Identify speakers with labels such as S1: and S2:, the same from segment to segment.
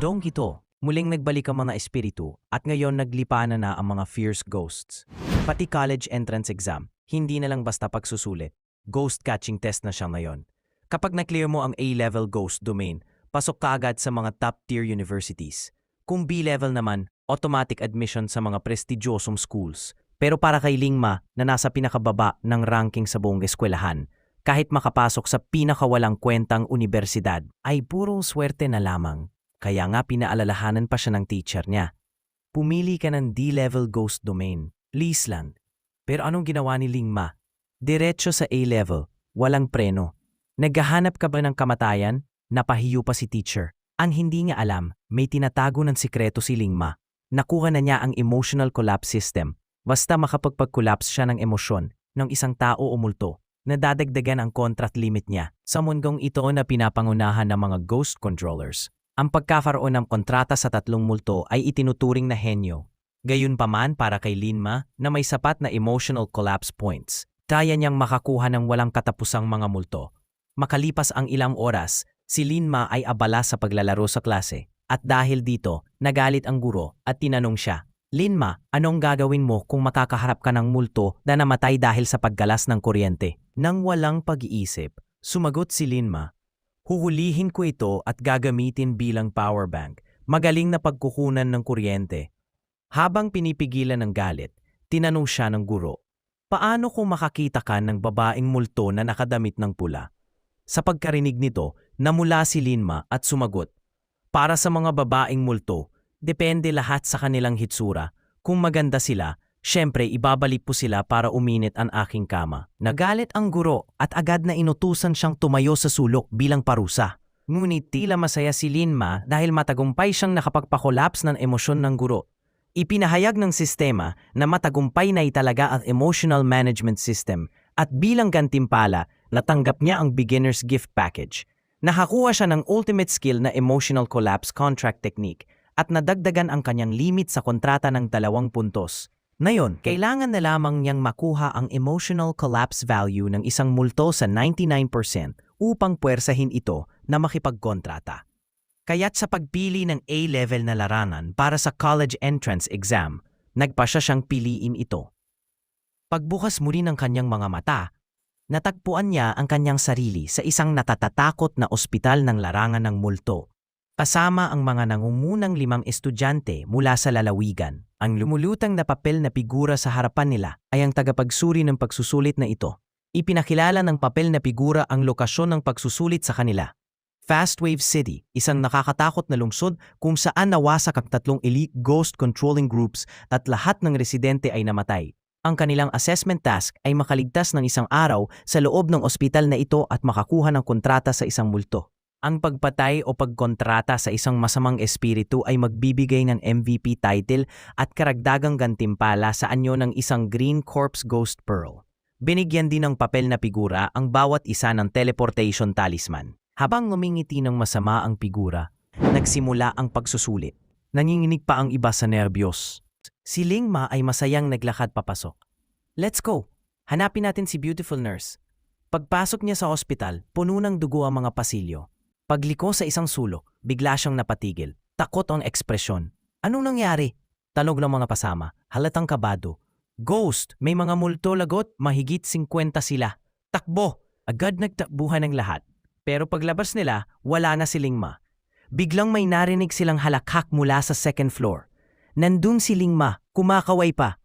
S1: mundong ito, muling nagbalik ang mga espiritu at ngayon naglipanan na ang mga fierce ghosts. Pati college entrance exam, hindi na lang basta pagsusulit. Ghost catching test na siya ngayon. Kapag na-clear mo ang A-level ghost domain, pasok ka agad sa mga top-tier universities. Kung B-level naman, automatic admission sa mga prestigyosong schools. Pero para kay Lingma na nasa pinakababa ng ranking sa buong eskwelahan, kahit makapasok sa pinakawalang kwentang universidad, ay purong swerte na lamang. Kaya nga pinaalalahanan pa siya ng teacher niya. Pumili ka ng D-level ghost domain, Leasland. Pero anong ginawa ni Lingma? Diretso sa A-level, walang preno. Naghahanap ka ba ng kamatayan? Napahiyo pa si teacher. Ang hindi niya alam, may tinatago ng sikreto si Lingma. Nakuha na niya ang emotional collapse system. Basta makapagpag-collapse siya ng emosyon ng isang tao o multo, nadadagdagan ang contract limit niya. Sa mundong ito na pinapangunahan ng mga ghost controllers, ang pagkakaroon ng kontrata sa tatlong multo ay itinuturing na henyo. Gayunpaman para kay Lingma na may sapat na emotional collapse points, kaya niyang makakuha ng walang katapusang mga multo. Makalipas ang ilang oras, si Lingma ay abala sa paglalaro sa klase at dahil dito, nagalit ang guro at tinanong siya, "Lingma, anong gagawin mo kung makakaharap ka ng multo na namatay dahil sa paggalas ng kuryente?" Nang walang pag-iisip, sumagot si Lingma, "Huhulihin ko ito at gagamitin bilang power bank. Magaling na pagkukunan ng kuryente." Habang pinipigilan ng galit, tinanong siya ng guro, "Paano kung makakita ka ng babaeng multo na nakadamit ng pula?" Sa pagkarinig nito, namula si Lingma at sumagot, "Para sa mga babaeng multo, depende lahat sa kanilang hitsura. Kung maganda sila, syempre ibabalik po sila para uminit ang aking kama." Nagalit ang guro at agad na inutusan siyang tumayo sa sulok bilang parusa. Ngunit tila masaya si Lingma dahil matagumpay siyang nakapagpa-collapse ng emosyon ng guro. Ipinahayag ng sistema na matagumpay na italaga ang emotional management system at bilang gantimpala, natanggap niya ang beginner's gift package. Nakakuha siya ng ultimate skill na emotional collapse contract technique at nadagdagan ang kanyang limit sa kontrata ng 2 puntos. Ngayon, kailangan na lamang niyang makuha ang emotional collapse value ng isang multo sa 99% upang puwersahin ito na makipagkontrata. Kaya't sa pagpili ng A-level na larangan para sa college entrance exam, nagpasya siyang piliin ito. Pagbukas muli ng kanyang mga mata, natagpuan niya ang kanyang sarili sa isang natatatakot na ospital ng larangan ng multo. Kasama ang mga nangungunang 5 estudyante mula sa lalawigan. Ang lumulutang na papel na figura sa harapan nila ay ang tagapagsuri ng pagsusulit na ito. Ipinakilala ng papel na figura ang lokasyon ng pagsusulit sa kanila. Fastwave City, isang nakakatakot na lungsod kung saan nawasak ang 3 elite ghost controlling groups at lahat ng residente ay namatay. Ang kanilang assessment task ay makaligtas ng 1 araw sa loob ng ospital na ito at makakuha ng kontrata sa isang multo. Ang pagpatay o pagkontrata sa isang masamang espiritu ay magbibigay ng MVP title at karagdagang gantimpala sa anyo ng isang Green Corpse Ghost Pearl. Binigyan din ng papel na figura ang bawat isa ng teleportation talisman. Habang ngumingiti ng masama ang figura, nagsimula ang pagsusulit. Nanginginig pa ang iba sa nerbiyos. Si Lingma ay masayang naglakad papasok. "Let's go! Hanapin natin si beautiful nurse." Pagpasok niya sa ospital, puno ng dugo ang mga pasilyo. Pagliko sa isang sulok, bigla siyang napatigil. Takot ang ekspresyon. "Anong nangyari?" Tanog ng mga pasama, halatang kabado. "Ghost! May mga multo lagot, mahigit 50 sila. Takbo!" Agad nagtakbuhan ng lahat. Pero paglabas nila, wala na si Lingma. Biglang may narinig silang halakhak mula sa 2nd floor. Nandun si Lingma, kumakaway pa.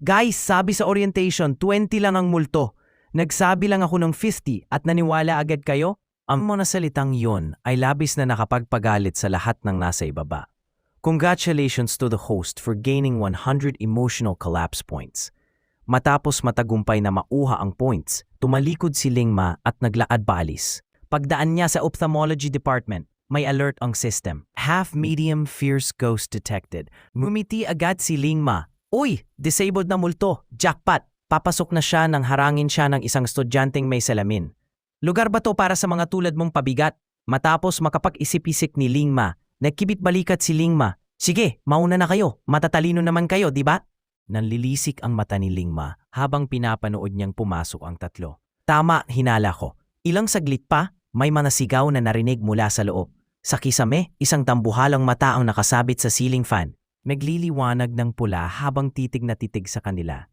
S1: "Guys, sabi sa orientation, 20 lang ang multo. Nagsabi lang ako ng 50 at naniwala agad kayo?" Ang mga salitang yon ay labis na nakapagpagalit sa lahat ng nasa ibaba. Congratulations to the host for gaining 100 emotional collapse points. Matapos matagumpay na mauha ang points, tumalikod si Lingma at naglaad paalis. Pagdaan niya sa ophthalmology department, may alert ang system. Half-medium fierce ghost detected. Ngumiti agad si Lingma. "Uy, disabled na multo. Jackpot!" Papasok na siya nang harangin siya ng isang estudyanteng may salamin. "Lugar ba to para sa mga tulad mong pabigat?" Matapos makapag-isip-isip ni Lingma, nagkibit balikat si Lingma. "Sige, mauna na kayo. Matatalino naman kayo, di ba?" Nanlilisik ang mata ni Lingma habang pinapanood niyang pumasok ang 3. "Tama, hinala ko. Ilang saglit pa, may mga sigaw na narinig mula sa loob. Sa kisame, isang tambuhalang mata ang nakasabit sa ceiling fan. Nagliliwanag ng pula habang titig na titig sa kanila.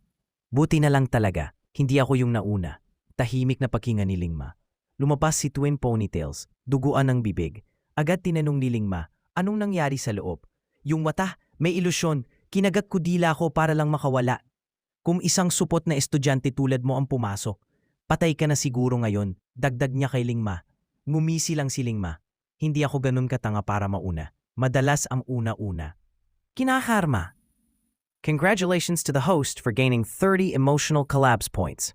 S1: Buti na lang talaga, hindi ako yung nauna. Tahimik na pakinggan ni Lingma. Lumabas si Twin Ponytails, duguan ng bibig. Agad tinanong ni Lingma, anong nangyari sa loob? Yung mata, may ilusyon. Kinagat ko dila ko para lang makawala. Kung isang supot na estudyante tulad mo ang pumasok, patay ka na siguro ngayon, dagdag niya kay Lingma. Ngumisi lang si Lingma. Hindi ako ganun katanga para mauna. Madalas ang una-una. Kinakarma. Congratulations to the host for gaining 30 emotional collapse points.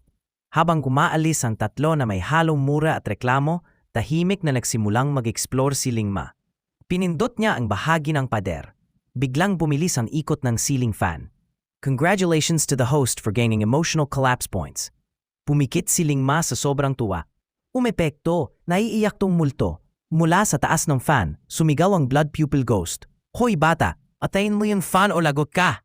S1: Habang kumaalis ang tatlo na may halong mura at reklamo, tahimik na nagsimulang mag-explore si Lingma. Pinindot niya ang bahagi ng pader. Biglang bumilis ang ikot ng ceiling fan. Congratulations to the host for gaining emotional collapse points. Pumikit si Lingma sa sobrang tuwa. Umepekto, naiiyak tong multo. Mula sa taas ng fan, sumigaw ang blood pupil ghost. Hoy bata, atayin mo yung fan o lagot ka!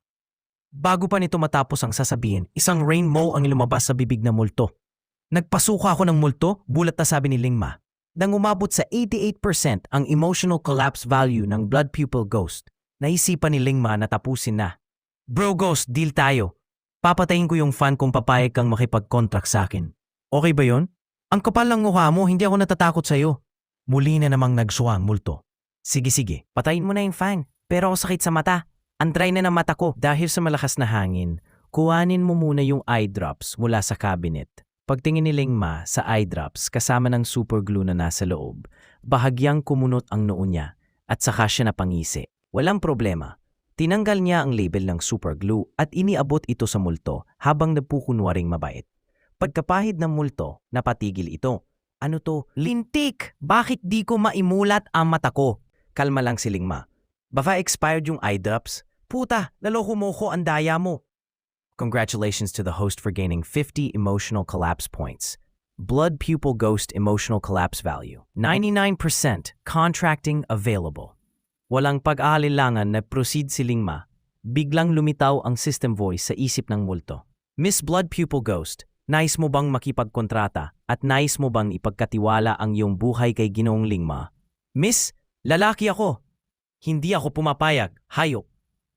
S1: Bago pa nito matapos ang sasabihin, isang rainbow ang lumabas sa bibig na multo. Nagpasuka ako ng multo, bulat na sabi ni Lingma. Nang umabot sa 88% ang emotional collapse value ng blood pupil ghost, naisipan ni Lingma na tapusin na. Bro Ghost, deal tayo. Papatayin ko yung fan kung papayag kang makipag-contract sa akin. Okay ba yon? Ang kapal ng mukha mo, hindi ako natatakot sa'yo. Muli na namang nagsuwa ang multo. Sige, patayin mo na yung fan. Pero ako sakit sa mata. Andray na ng mata ko. Dahil sa malakas na hangin, kuhanin mo muna yung eye drops mula sa cabinet. Pagtingin ni Lingma sa eye drops kasama ng super glue na nasa loob, bahagyang kumunot ang noo niya at saka siya napangisi. Walang problema. Tinanggal niya ang label ng super glue at iniabot ito sa multo habang nagpukunwaring mabait. Pagkapahid ng multo, napatigil ito. Ano to? Lintik! Bakit di ko maimulat ang mata ko? Kalma lang si Lingma. Baka expired yung eye drops? Puta, naloko mo ko ang daya mo. Congratulations to the host for gaining 50 emotional collapse points. Blood pupil ghost emotional collapse value. 99% contracting available. Walang pag-aalinlangan na proceed si Lingma. Biglang lumitaw ang system voice sa isip ng multo. Miss Blood Pupil Ghost, nais mo bang makipagkontrata at nais mo bang ipagkatiwala ang iyong buhay kay Ginoong Lingma? Miss, lalaki ako. Hindi ako pumapayag, hayop.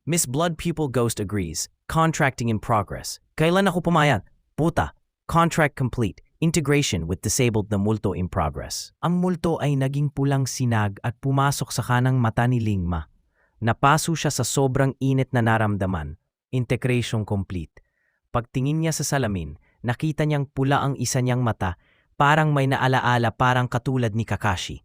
S1: Miss Blood Pupil Ghost agrees. Contracting in progress. Kailan ako pumayag? Puta. Contract complete. Integration with disabled na multo in progress. Ang multo ay naging pulang sinag at pumasok sa kanang mata ni Lingma. Napaso siya sa sobrang init na naramdaman. Integration complete. Pagtingin niya sa salamin, nakita niyang pula ang isa niyang mata, parang may naalaala parang katulad ni Kakashi.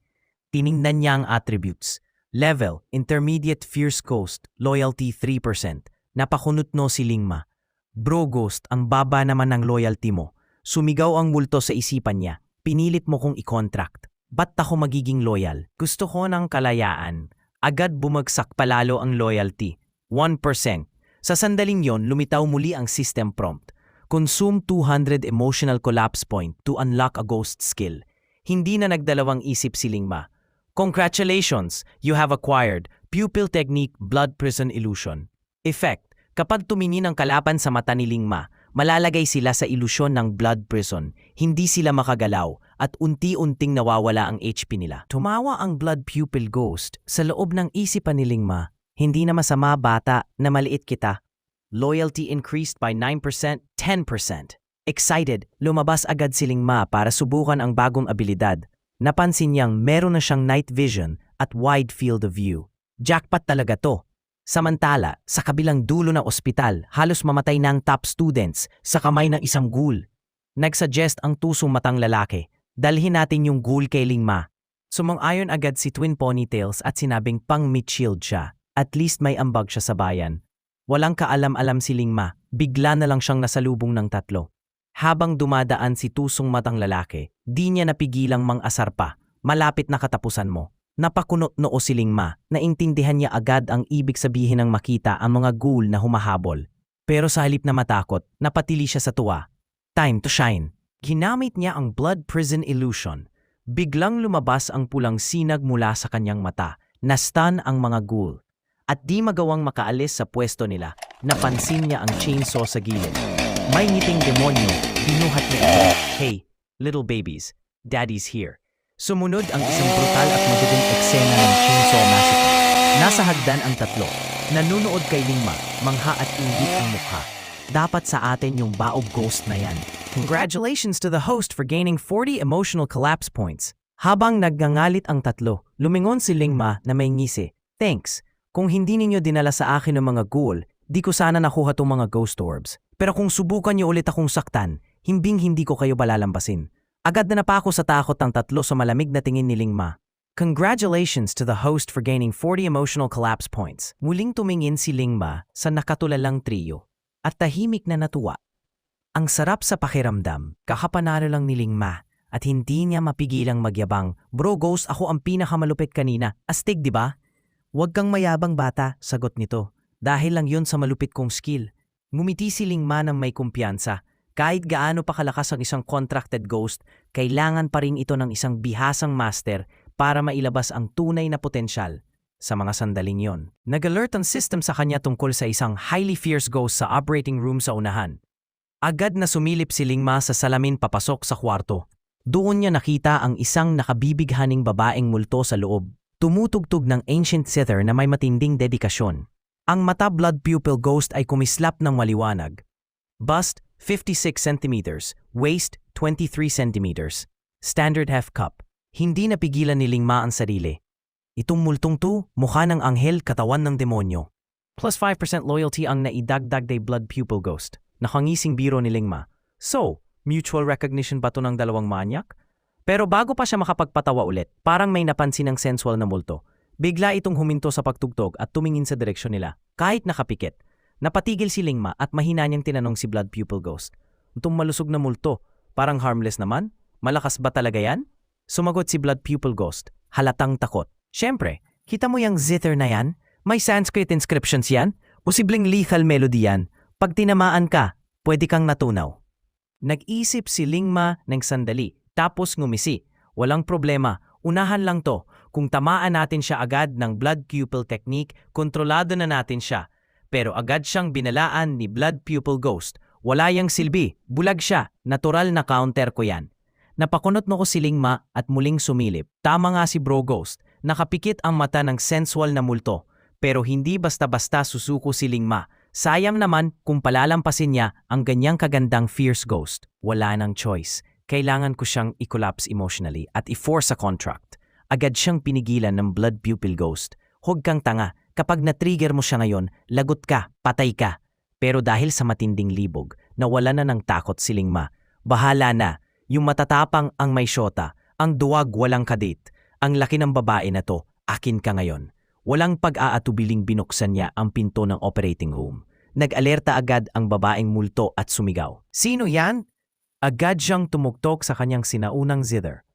S1: Tiningnan niya ang attributes. Level, Intermediate Fierce Ghost, Loyalty 3%. Napakunot no si Lingma. Bro Ghost, ang baba naman ng loyalty mo. Sumigaw ang multo sa isipan niya. Pinilit mo kong i-contract. Ba't ako magiging loyal? Gusto ko ng kalayaan. Agad bumagsak palalo ang loyalty. 1%. Sa sandaling yon, lumitaw muli ang system prompt. Consume 200 emotional collapse point to unlock a ghost skill. Hindi na nagdalawang isip si Lingma. Congratulations! You have acquired Pupil Technique Blood Prison Illusion. Effect. Kapag tumingin ang kalaban sa mata ni Lingma, malalagay sila sa ilusyon ng blood prison, hindi sila makagalaw at unti-unting nawawala ang HP nila. Tumawa ang blood pupil ghost sa loob ng isipan ni Lingma. Hindi na masama bata na maliit kita. Loyalty increased by 9%, 10%. Excited, lumabas agad si Lingma para subukan ang bagong abilidad. Napansin niyang meron na siyang night vision at wide field of view. Jackpot talaga to. Samantala, sa kabilang dulo ng ospital, halos mamatay na ang top students sa kamay ng isang ghoul. Nagsuggest ang tusong matang lalaki, dalhin natin yung ghoul kay Lingma. Sumang-ayon agad si Twin Ponytails at sinabing pang-meat shield siya. At least may ambag siya sa bayan. Walang kaalam-alam si Lingma, bigla na lang siyang nasalubong ng tatlo. Habang dumadaan si tusong matang lalaki, di niya napigilang mang-asar pa. Malapit na katapusan mo. Napakunot noo si Lingma, naintindihan niya agad ang ibig sabihin ng makita ang mga ghoul na humahabol. Pero sa halip na matakot, napatili siya sa tuwa. Time to shine. Ginamit niya ang blood prison illusion. Biglang lumabas ang pulang sinag mula sa kanyang mata. Nastan ang mga ghoul. At di magawang makaalis sa pwesto nila, napansin niya ang chainsaw sa gilid. May ngiting demonyo, binuhat niya ito. Hey, little babies, daddy's here. Sumunod ang isang brutal at madugong eksena ng Chainsaw Massacre. Nasa hagdan ang tatlo. Nanunood kay Lingma, mangha at inggit ang mukha. Dapat sa atin yung baog ghost na yan. Congratulations to the host for gaining 40 emotional collapse points. Habang nagngangalit ang tatlo, lumingon si Lingma na may ngisi. Thanks. Kung hindi ninyo dinala sa akin ng mga ghoul, di ko sana nakuha tong mga ghost orbs. Pero kung subukan niyo ulit akong saktan, hindi ko kayo balalambasin. Agad na napako sa takot ang tatlo sa malamig na tingin ni Lingma. Congratulations to the host for gaining 40 emotional collapse points. Muling tumingin si Lingma sa nakatulalang trio at tahimik na natuwa. Ang sarap sa pakiramdam, kakapanalo lang ni Lingma at hindi niya mapigilang magyabang. Bro Ghost, ako ang pinakamalupit kanina. Astig, di ba? Huwag kang mayabang bata, sagot nito. Dahil lang yun sa malupit kong skill. Ngumiti si Lingma ng may kumpiyansa. Kahit gaano pa kalakas ang isang contracted ghost, kailangan pa rin ito ng isang bihasang master para mailabas ang tunay na potensyal. Sa mga sandaling yon, nag-alert ang system sa kanya tungkol sa isang highly fierce ghost sa operating room sa unahan. Agad na sumilip si Lingma sa salamin papasok sa kwarto. Doon niya nakita ang isang nakabibighaning babaeng multo sa loob. Tumutugtog ng ancient zither na may matinding dedikasyon. Ang mata blood pupil ghost ay kumislap ng maliwanag. Bust 56 centimeters, waist 23 centimeters. Standard half cup. Hindi napigilan ni Lingma ang sarili. Itong multong to, mukha ng anghel, katawan ng demonyo. Plus 5% loyalty ang naidagdag day blood pupil ghost. Nakangising biro ni Lingma. So, mutual recognition ba to ng dalawang manyak? Pero bago pa siya makapagpatawa ulit, parang may napansin ng sensual na multo. Bigla itong huminto sa pagtugtog at tumingin sa direksyon nila. Kahit nakapikit, napatigil si Lingma at mahina niyang tinanong si blood pupil ghost. Itong malusog na multo, parang harmless naman? Malakas ba talaga yan? Sumagot si blood pupil ghost, halatang takot. Siyempre, kita mo yung zither na yan? May Sanskrit inscriptions yan? Posibleng lethal melody yan. Pag tinamaan ka, pwede kang natunaw. Nag-isip si Lingma ng sandali, tapos ngumisi. Walang problema, unahan lang to. Kung tamaan natin siya agad ng blood pupil technique, kontrolado na natin siya. Pero agad siyang binalaan ni blood pupil ghost. Wala yang silbi, bulag siya, natural na counter ko yan. Napakunot mo ko si Lingma at muling sumilip. Tama nga si bro ghost, nakapikit ang mata ng sensual na multo. Pero hindi basta-basta susuko si Lingma. Sayang naman kung palalampasin niya ang ganyang kagandang fierce ghost. Wala nang choice. Kailangan ko siyang i-collapse emotionally at i-force a contract. Agad siyang pinigilan ng blood pupil ghost. Huwag kang tanga. Kapag na-trigger mo siya ngayon, lagot ka, patay ka. Pero dahil sa matinding libog, nawala na ng takot si Lingma. Bahala na. Yung matatapang ang may syota. Ang duwag walang kadit. Ang laki ng babae na to, akin ka ngayon. Walang pag-aatubiling binuksan niya ang pinto ng operating room. Nag-alerta agad ang babaeng multo at sumigaw. Sino yan? Agad siyang tumuktok sa kanyang sinaunang zither.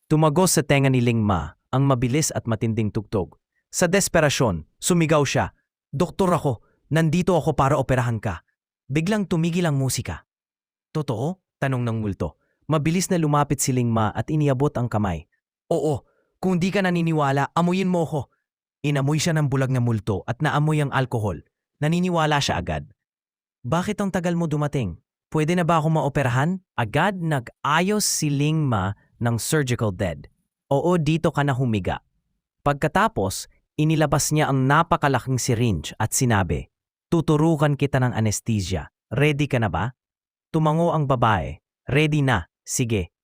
S1: Tumagos sa tenga ni Lingma ang mabilis at matinding tugtog. Sa desperasyon, sumigaw siya. Doktor ako, nandito ako para operahan ka. Biglang tumigil ang musika. Totoo? Tanong ng multo. Mabilis na lumapit si Lingma at iniabot ang kamay. Oo, kung di ka naniniwala, amuyin mo ko. Inamoy siya ng bulag na multo at naamoy ang alkohol. Naniniwala siya agad. Bakit ang tagal mo dumating? Pwede na ba ako maoperahan? Agad nag-ayos si Lingma ng surgical bed. Oo, dito ka na humiga. Pagkatapos, inilabas niya ang napakalaking syringe at sinabi, tuturukan kita ng anesthesia. Ready ka na ba? Tumango ang babae. Ready na. Sige.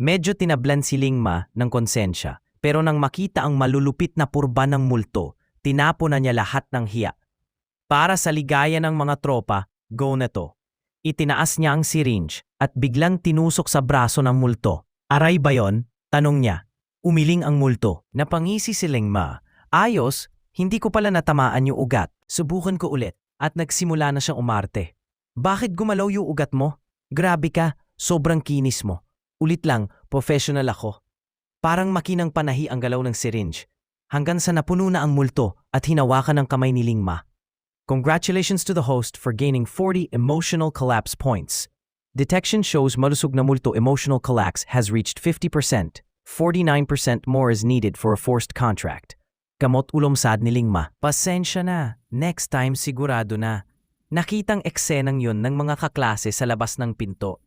S1: Medyo tinablan si Lingma ng konsensya. Pero nang makita ang malulupit na purba ng multo, tinapo na niya lahat ng hiya. Para sa ligaya ng mga tropa, go na to. Itinaas niya ang syringe at biglang tinusok sa braso ng multo. Aray ba yon? Tanong niya. Umiling ang multo. Napangisi si Lingma. Ayos, hindi ko pala natamaan yung ugat. Subukan ko ulit at nagsimula na siyang umarte. Bakit gumalaw yung ugat mo? Grabe ka, sobrang kinis mo. Ulit lang, professional ako. Parang makinang panahi ang galaw ng syringe, hanggang sa napuno na ang multo at hinawakan ng kamay ni Lingma. Congratulations to the host for gaining 40 emotional collapse points. Detection shows malusog na multo emotional collapse has reached 50%. 49% more is needed for a forced contract. Kamot ulomsad ni Lingma. Pasensya na, next time sigurado na. Nakitang eksenang yon ng mga kaklase sa labas ng pinto.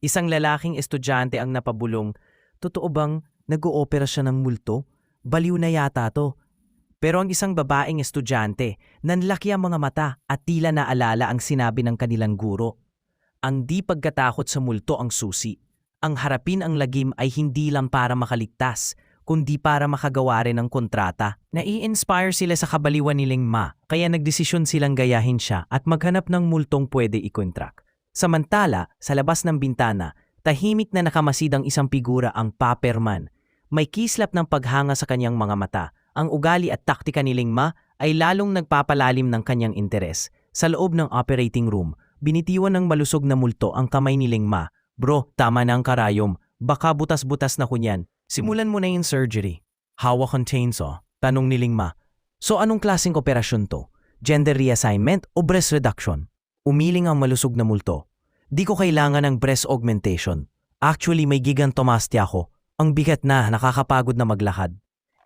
S1: Isang lalaking estudyante ang napabulong, totoo bang nag-oopera siya ng multo? Baliw na yata to. Pero ang isang babaeng estudyante, nanlaki ang mga mata at tila naalala ang sinabi ng kanilang guro. Ang di pagkatakot sa multo ang susi. Ang harapin ang lagim ay hindi lang para makaligtas, kundi para makagawa rin ng kontrata. Nai-inspire sila sa kabaliwan ni Ling Ma, kaya nagdesisyon silang gayahin siya at maghanap ng multong pwede i-contract. Samantala, sa labas ng bintana, tahimik na nakamasid ang isang figura ang Paperman. May kislap ng paghanga sa kanyang mga mata. Ang ugali at taktika ni Ling Ma ay lalong nagpapalalim ng kanyang interes. Sa loob ng operating room, binitiwan ng malusog na multo ang kamay ni Ling Ma. Bro, tama na ang karayom. Baka butas-butas na kunyan. Simulan mo na yung surgery. Hawak ang chainsaw. Tanong ni Ling Ma. So anong klaseng operasyon to? Gender reassignment o breast reduction? Umiling ang malusog na multo. Di ko kailangan ng breast augmentation. Actually, may gigantomasty ako. Ang bigat na, nakakapagod na maglakad.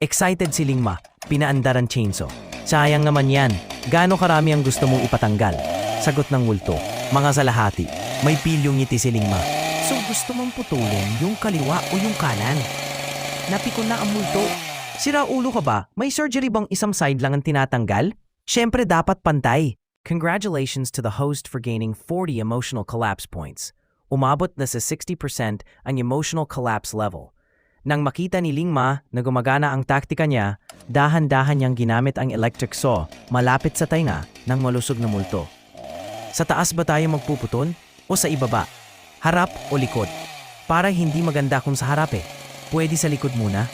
S1: Excited si Ling Ma, pinaandar ang chainsaw. Sayang naman yan, gaano karami ang gusto mong ipatanggal? Sagot ng multo, mga salahati. May pilyong ngiti si Ling Ma. So gusto mong putulin yung kaliwa o yung kanan? Napikon na ang multo. Sira ulo ka ba? May surgery bang isang side lang ang tinatanggal? Siyempre dapat pantay. Congratulations to the host for gaining 40 emotional collapse points. Umabot na sa 60% ang emotional collapse level. Nang makita ni Ling Ma na gumagana ang taktika niya, dahan-dahan niyang ginamit ang electric saw malapit sa tainga ng malusog na multo. Sa taas ba tayo magpuputon o sa ibaba? Harap o likod? Para hindi maganda kung sa harap eh. Pwede sa likod muna.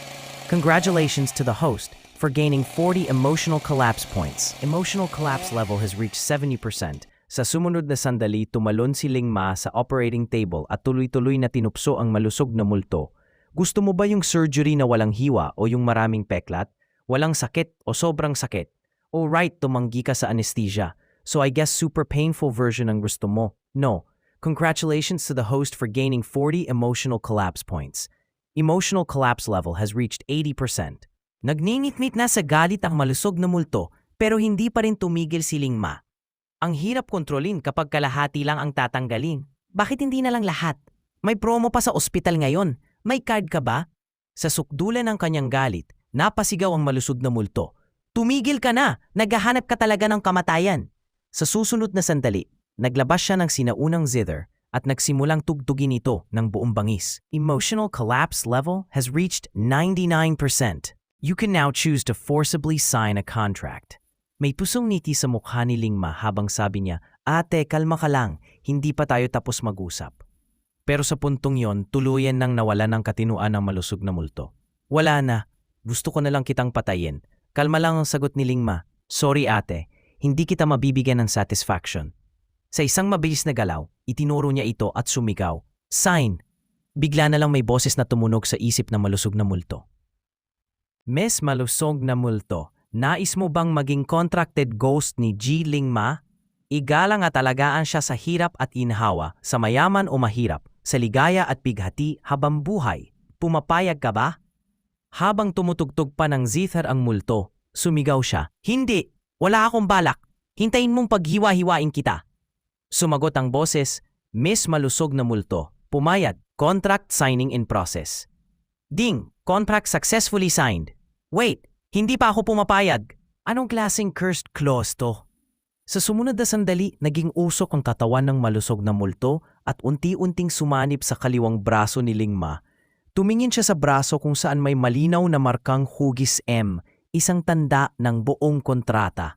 S1: Congratulations to the host for gaining 40 emotional collapse points. Emotional collapse level has reached 70%. Sa sumunod na sandali, tumalon si Ling Ma sa operating table at tuloy-tuloy na tinupso ang malusog na multo. Gusto mo ba yung surgery na walang hiwa o yung maraming peklat? Walang sakit o sobrang sakit? O right, tumanggi ka sa anesthesia. So I guess super painful version ang gusto mo. No. Congratulations to the host for gaining 40 emotional collapse points. Emotional collapse level has reached 80%. Nagninit-nit na sa galit ang malusog na multo pero hindi pa rin tumigil si Ling Ma. Ang hirap kontrolin kapag kalahati lang ang tatanggalin. Bakit hindi na lang lahat? May promo pa sa ospital ngayon. May card ka ba? Sa sukdulan ng kanyang galit, napasigaw ang malusog na multo. Tumigil ka na! Naghahanap ka talaga ng kamatayan! Sa susunod na sandali, naglabas siya ng sinaunang zither at nagsimulang tugtugin ito ng buong bangis. Emotional collapse level has reached 99%. You can now choose to forcibly sign a contract. May pusong ngiti sa mukha ni Ling Ma habang sabi niya, Ate, kalma ka lang, hindi pa tayo tapos mag-usap. Pero sa puntong yon, tuluyan nang nawala ng katinuan ng malusog na multo. Wala na, gusto ko na lang kitang patayin. Kalma lang ang sagot ni Ling Ma. Sorry ate, hindi kita mabibigyan ng satisfaction. Sa isang mabilis na galaw, itinuro niya ito at sumigaw. Sign! Bigla na lang may boses na tumunog sa isip ng malusog na multo. Miss Malusog na Multo, nais mo bang maging contracted ghost ni Ji Ling Ma? Igalang at alagaan siya sa hirap at inhawa, sa mayaman o mahirap, sa ligaya at bighati habang buhay. Pumapayag ka ba? Habang tumutugtog pa ng zither ang multo, sumigaw siya, Hindi! Wala akong balak! Hintayin mong paghiwa-hiwain kita! Sumagot ang boses, Miss Malusog na Multo, pumayag, contract signing in process. Ding! Contract successfully signed. Wait! Hindi pa ako pumapayag! Anong klaseng cursed clause to? Sa sumunod na sandali, naging usok ang katawan ng malusog na multo at unti-unting sumanib sa kaliwang braso ni Ling Ma. Tumingin siya sa braso kung saan may malinaw na markang hugis M, isang tanda ng buong kontrata.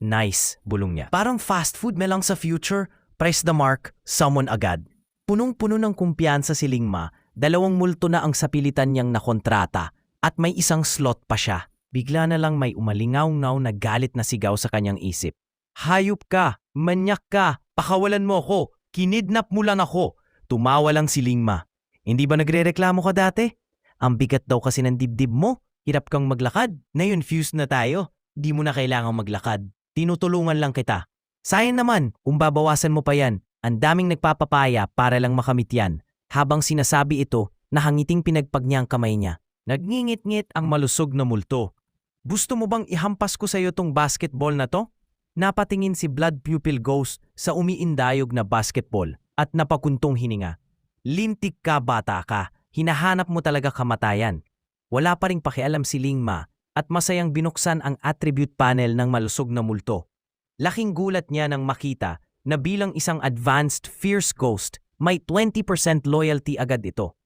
S1: Nice, bulong niya. Parang fast food me lang sa future, press the mark, summon agad. Punong-puno ng kumpiyansa si Ling Ma, 2 multo na ang sapilitan niyang nakontrata at may isang slot pa siya. Bigla na lang may umalingaw-ngaw na galit na sigaw sa kanyang isip. Hayop ka, manyak ka, pakawalan mo ako, kinidnap mo lang ako. Tumawa lang si Ling Ma. Hindi ba nagrereklamo ka dati? Ang bigat daw kasi ng dibdib mo, hirap kang maglakad. Ngayon fused na tayo, di mo na kailangang maglakad. Tinutulungan lang kita. Sayang naman, kung babawasan mo pa yan, ang daming nagpapapaya para lang makamit yan. Habang sinasabi ito, nahangiting pinagpag niya ang kamay niya. Nagngingit-ngit ang malusog na multo. Gusto mo bang ihampas ko sa iyo tong basketball na to? Napatingin si Blood Pupil Ghost sa umiindayog na basketball at napakuntong hininga. Lintik ka bata ka, hinahanap mo talaga kamatayan. Wala pa ring pakialam si Lingma at masayang binuksan ang attribute panel ng malusog na multo. Laking gulat niya nang makita na bilang isang advanced fierce ghost, may 20% loyalty agad ito.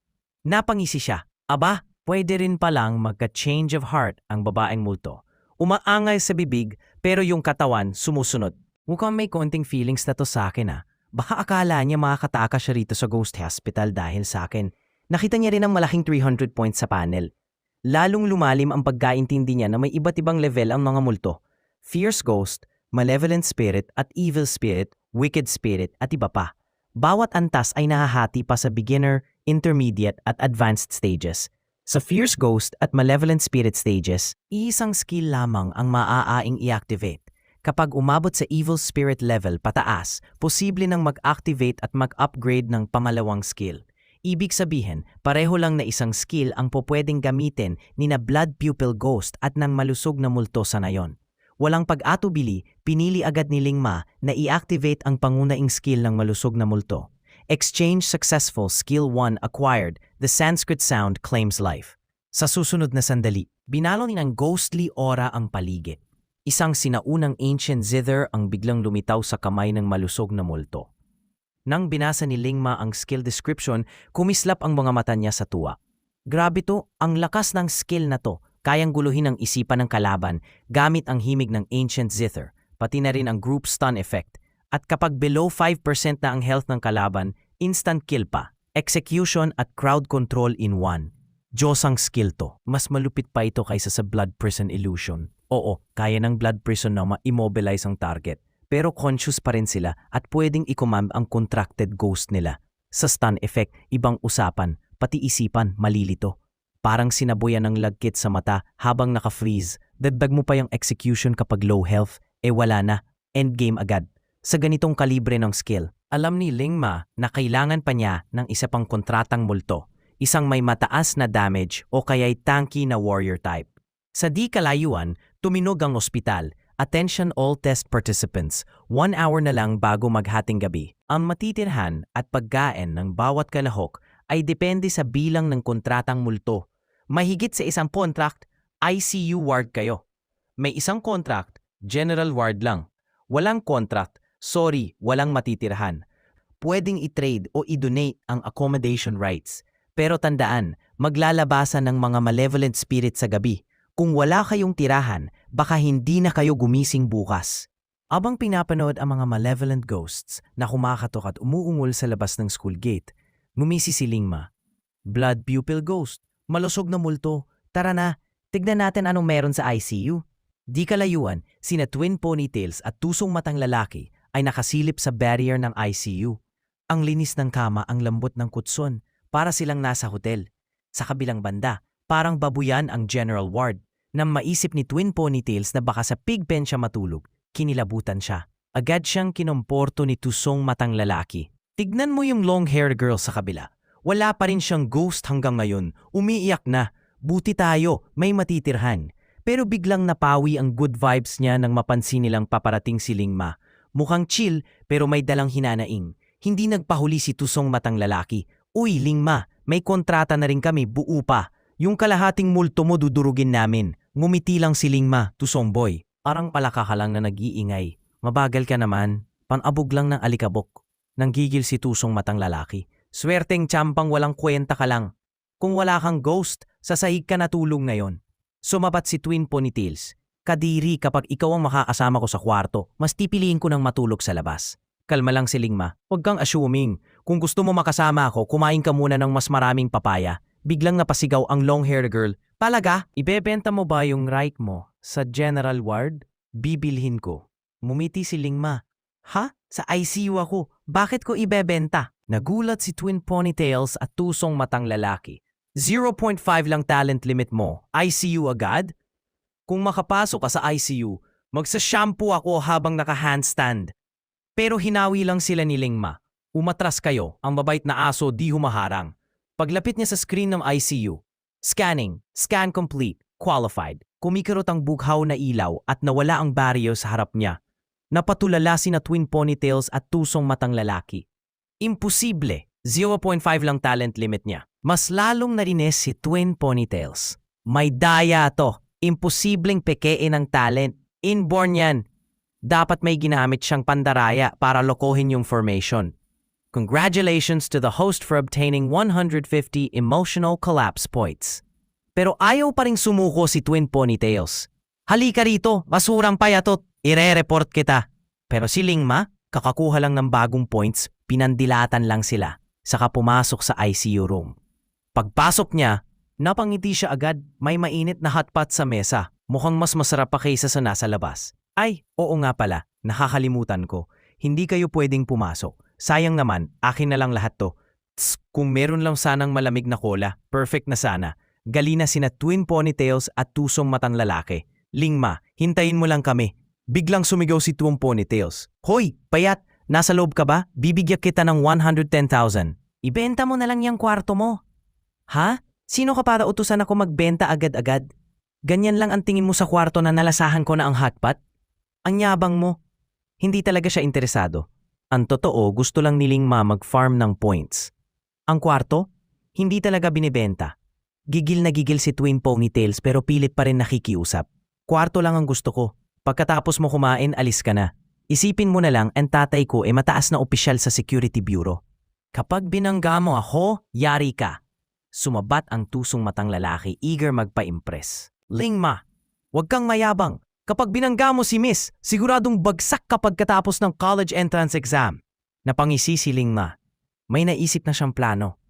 S1: Napangisi siya, aba, pwede rin palang magka-change of heart ang babaeng multo. Umaangay sa bibig pero yung katawan sumusunod. Mukhang may konting feelings na to sa akin Baka akala niya makakataka siya rito sa ghost hospital dahil sa akin. Nakita niya rin ang malaking 300 points sa panel. Lalong lumalim ang pagkaintindi niya na may iba't ibang level ang mga multo. Fierce ghost, malevolent spirit at evil spirit, wicked spirit at iba pa. Bawat antas ay nahahati pa sa beginner, intermediate at advanced stages. Sa fierce ghost at malevolent spirit stages, isang skill lamang ang maaaring i-activate. Kapag umabot sa evil spirit level pataas, posible nang mag-activate at mag-upgrade ng pamalawang skill. Ibig sabihin, pareho lang na isang skill ang popwedeng gamitin ni na blood pupil ghost at ng malusog na multo sa nayon. Walang pag-atubili, pinili agad ni Lingma na i-activate ang pangunaing skill ng malusog na multo. Exchange successful, skill 1 acquired, the Sanskrit sound claims life. Sa susunod na sandali, binalo ni ng ghostly aura ang paligid. Isang sinaunang ancient zither ang biglang lumitaw sa kamay ng malusog na multo. Nang binasa ni Lingma ang skill description, kumislap ang mga mata niya sa tuwa. Grabe to, ang lakas ng skill na to, kayang guluhin ang isipan ng kalaban gamit ang himig ng ancient zither, pati na rin ang group stun effect. At kapag below 5% na ang health ng kalaban, instant kill pa, execution at crowd control in one. Diyos ang skill to, mas malupit pa ito kaysa sa blood prison illusion. Oo, kaya ng blood prison na ma-immobilize ang target. Pero conscious pa rin sila at pwedeng i-command ang contracted ghost nila. Sa stun effect, ibang usapan, pati isipan malilito. Parang sinabuyan ng lagkit sa mata habang naka-freeze. Dagdag mo pa yung execution kapag low health, wala na, endgame agad. Sa ganitong kalibre ng skill, alam ni Lingma na kailangan pa niya ng isa pang kontratang multo, isang may mataas na damage o kaya'y tanky na warrior type. Sa di kalayuan, tuminog ang ospital. Attention all test participants, 1 hour na lang bago maghating gabi. Ang matitirhan at pagkain ng bawat kalahok ay depende sa bilang ng kontratang multo. Mahigit sa isang contract, ICU ward kayo. May isang contract, general ward lang. Walang contract, sorry, walang matitirhan. Pwedeng i-trade o i-donate ang accommodation rights. Pero tandaan, maglalabasan ng mga malevolent spirit sa gabi. Kung wala kayong tirahan, baka hindi na kayo gumising bukas. Abang pinapanood ang mga malevolent ghosts na kumakatok at umuungol sa labas ng school gate, ngumisi si Lingma. Blood pupil ghost, malusog na multo, tara na, tignan natin anong meron sa ICU. Di kalayuan, sina twin ponytails at tusong matang lalaki ay nakasilip sa barrier ng ICU. Ang linis ng kama, ang lambot ng kutson, para silang nasa hotel. Sa kabilang banda, parang babuyan ang general ward. Nang maisip ni Twin Ponytails na baka sa pig pen siya matulog, kinilabutan siya. Agad siyang kinomporto ni tusong matang lalaki. Tignan mo yung long-haired girl sa kabila. Wala pa rin siyang ghost hanggang ngayon. Umiiyak na. Buti tayo, may matitirhan. Pero biglang napawi ang good vibes niya nang mapansin nilang paparating si Lingma. Mukhang chill pero may dalang hinanaing. Hindi nagpahuli si tusong matang lalaki. Uy, Lingma, may kontrata na rin kami, buo pa. Yung kalahating multo mo dudurugin namin. Ngumiti lang si Lingma, tusong boy. Parang palaka ka lang na nag-iingay. Mabagal ka naman. Panabog lang ng alikabok. Nanggigil si tusong matang lalaki. Swerteng tsampang walang kwenta ka lang. Kung wala kang ghost, sasahig ka na tulong ngayon. Sumabat si Twin Ponytails. Kadiri kapag ikaw ang makakasama ko sa kwarto, mas pipiliin ko ng matulog sa labas. Kalma lang si Lingma. Huwag kang assuming. Kung gusto mo makasama ako, kumain ka muna ng mas maraming papaya. Biglang napasigaw ang long-haired girl. Talaga? Ibebenta mo ba yung right mo sa general ward? Bibilhin ko. Mumiti si Lingma. Ha? Sa ICU ako. Bakit ko ibebenta? Nagulat si Twin Ponytails at tusong matang lalaki. 0.5 lang talent limit mo. ICU agad? Kung makapasok ka sa ICU, magsa-shampoo ako habang naka-handstand. Pero hinawi lang sila ni Lingma. Umatras kayo, ang mabait na aso di humaharang. Paglapit niya sa screen ng ICU, scanning, scan complete, qualified. Kumikirot ang bughaw na ilaw at nawala ang barrier sa harap niya. Napatulala sina Twin Ponytails at tusong matang lalaki. Imposible, 0.5 lang talent limit niya. Mas lalong narinis si Twin Ponytails. May daya to. Imposibleng pekein ang talent. Inborn yan. Dapat may ginamit siyang pandaraya para lokohin yung formation. Congratulations to the host for obtaining 150 emotional collapse points. Pero ayaw pa ring sumuko si Twin Ponytails. Halika rito, basurang payatot. Ire-report kita. Pero si Lingma, kakakuha lang ng bagong points, pinandilatan lang sila. Saka pumasok sa ICU room. Pagpasok niya, napangiti siya agad. May mainit na hotpot sa mesa. Mukhang mas masarap pa kaysa sa nasa labas. Ay, oo nga pala. Nakakalimutan ko. Hindi kayo pwedeng pumasok. Sayang naman, akin na lang lahat to. Tsk, kung meron lang sanang malamig na cola, perfect na sana. Galina sina Twin Ponytails at tusong matang lalaki. Lingma, hintayin mo lang kami. Biglang sumigaw si Twin Ponytails. Hoy, payat! Nasa loob ka ba? Bibigyan kita ng 110,000. Ibenta mo na lang yung kwarto mo. Ha? Sino ka para utusan ako magbenta agad-agad? Ganyan lang ang tingin mo sa kwarto na nalasahan ko na ang hotpot? Ang yabang mo. Hindi talaga siya interesado. Ang totoo, gusto lang ni Lingma mag-farm ng points. Ang kwarto? Hindi talaga binibenta. Gigil na gigil si Twin Ponytails pero pilit pa rin nakikiusap. Kwarto lang ang gusto ko. Pagkatapos mo kumain, alis ka na. Isipin mo na lang, ang tatay ko ay mataas na opisyal sa Security Bureau. Kapag binangga mo ako, yari ka. Sumabat ang tusong matang lalaki, eager magpa-impress. Lingma, huwag kang mayabang. Kapag binangga mo si Miss, siguradong bagsak ka pagkatapos ng college entrance exam. Napangisi si Lingma. May naisip na siyang plano.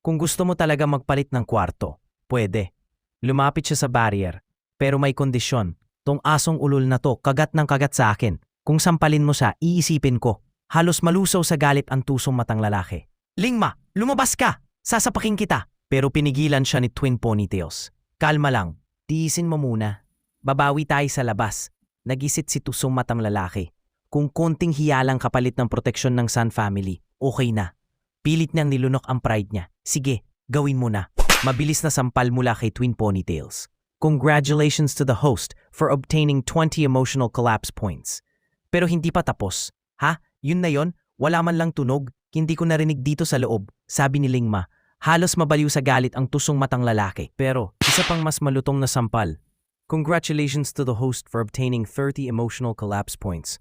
S1: Kung gusto mo talaga magpalit ng kwarto, pwede. Lumapit siya sa barrier. Pero may kondisyon. Tong asong ulol na to, kagat ng kagat sa akin. Kung sampalin mo siya, iisipin ko. Halos malusaw sa galit ang tusong matang lalaki. Lingma, lumabas ka! Sasapaking kita! Pero pinigilan siya ni Twin Ponytails. Kalma lang, tiisin mo muna. Babawi tayo sa labas. Nagisit si tusong matang lalaki. Kung konting hiyalang kapalit ng proteksyon ng Sun family, okay na. Pilit niyang nilunok ang pride niya. Sige, gawin mo na. Mabilis na sampal mula kay Twin Ponytails. Congratulations to the host for obtaining 20 emotional collapse points. Pero hindi pa tapos. Ha? Yun na yon? Wala man lang tunog? Hindi ko narinig dito sa loob, sabi ni Lingma. Halos mabaliw sa galit ang tusong matang lalaki. Pero isa pang mas malutong na sampal. Congratulations to the host for obtaining 30 emotional collapse points.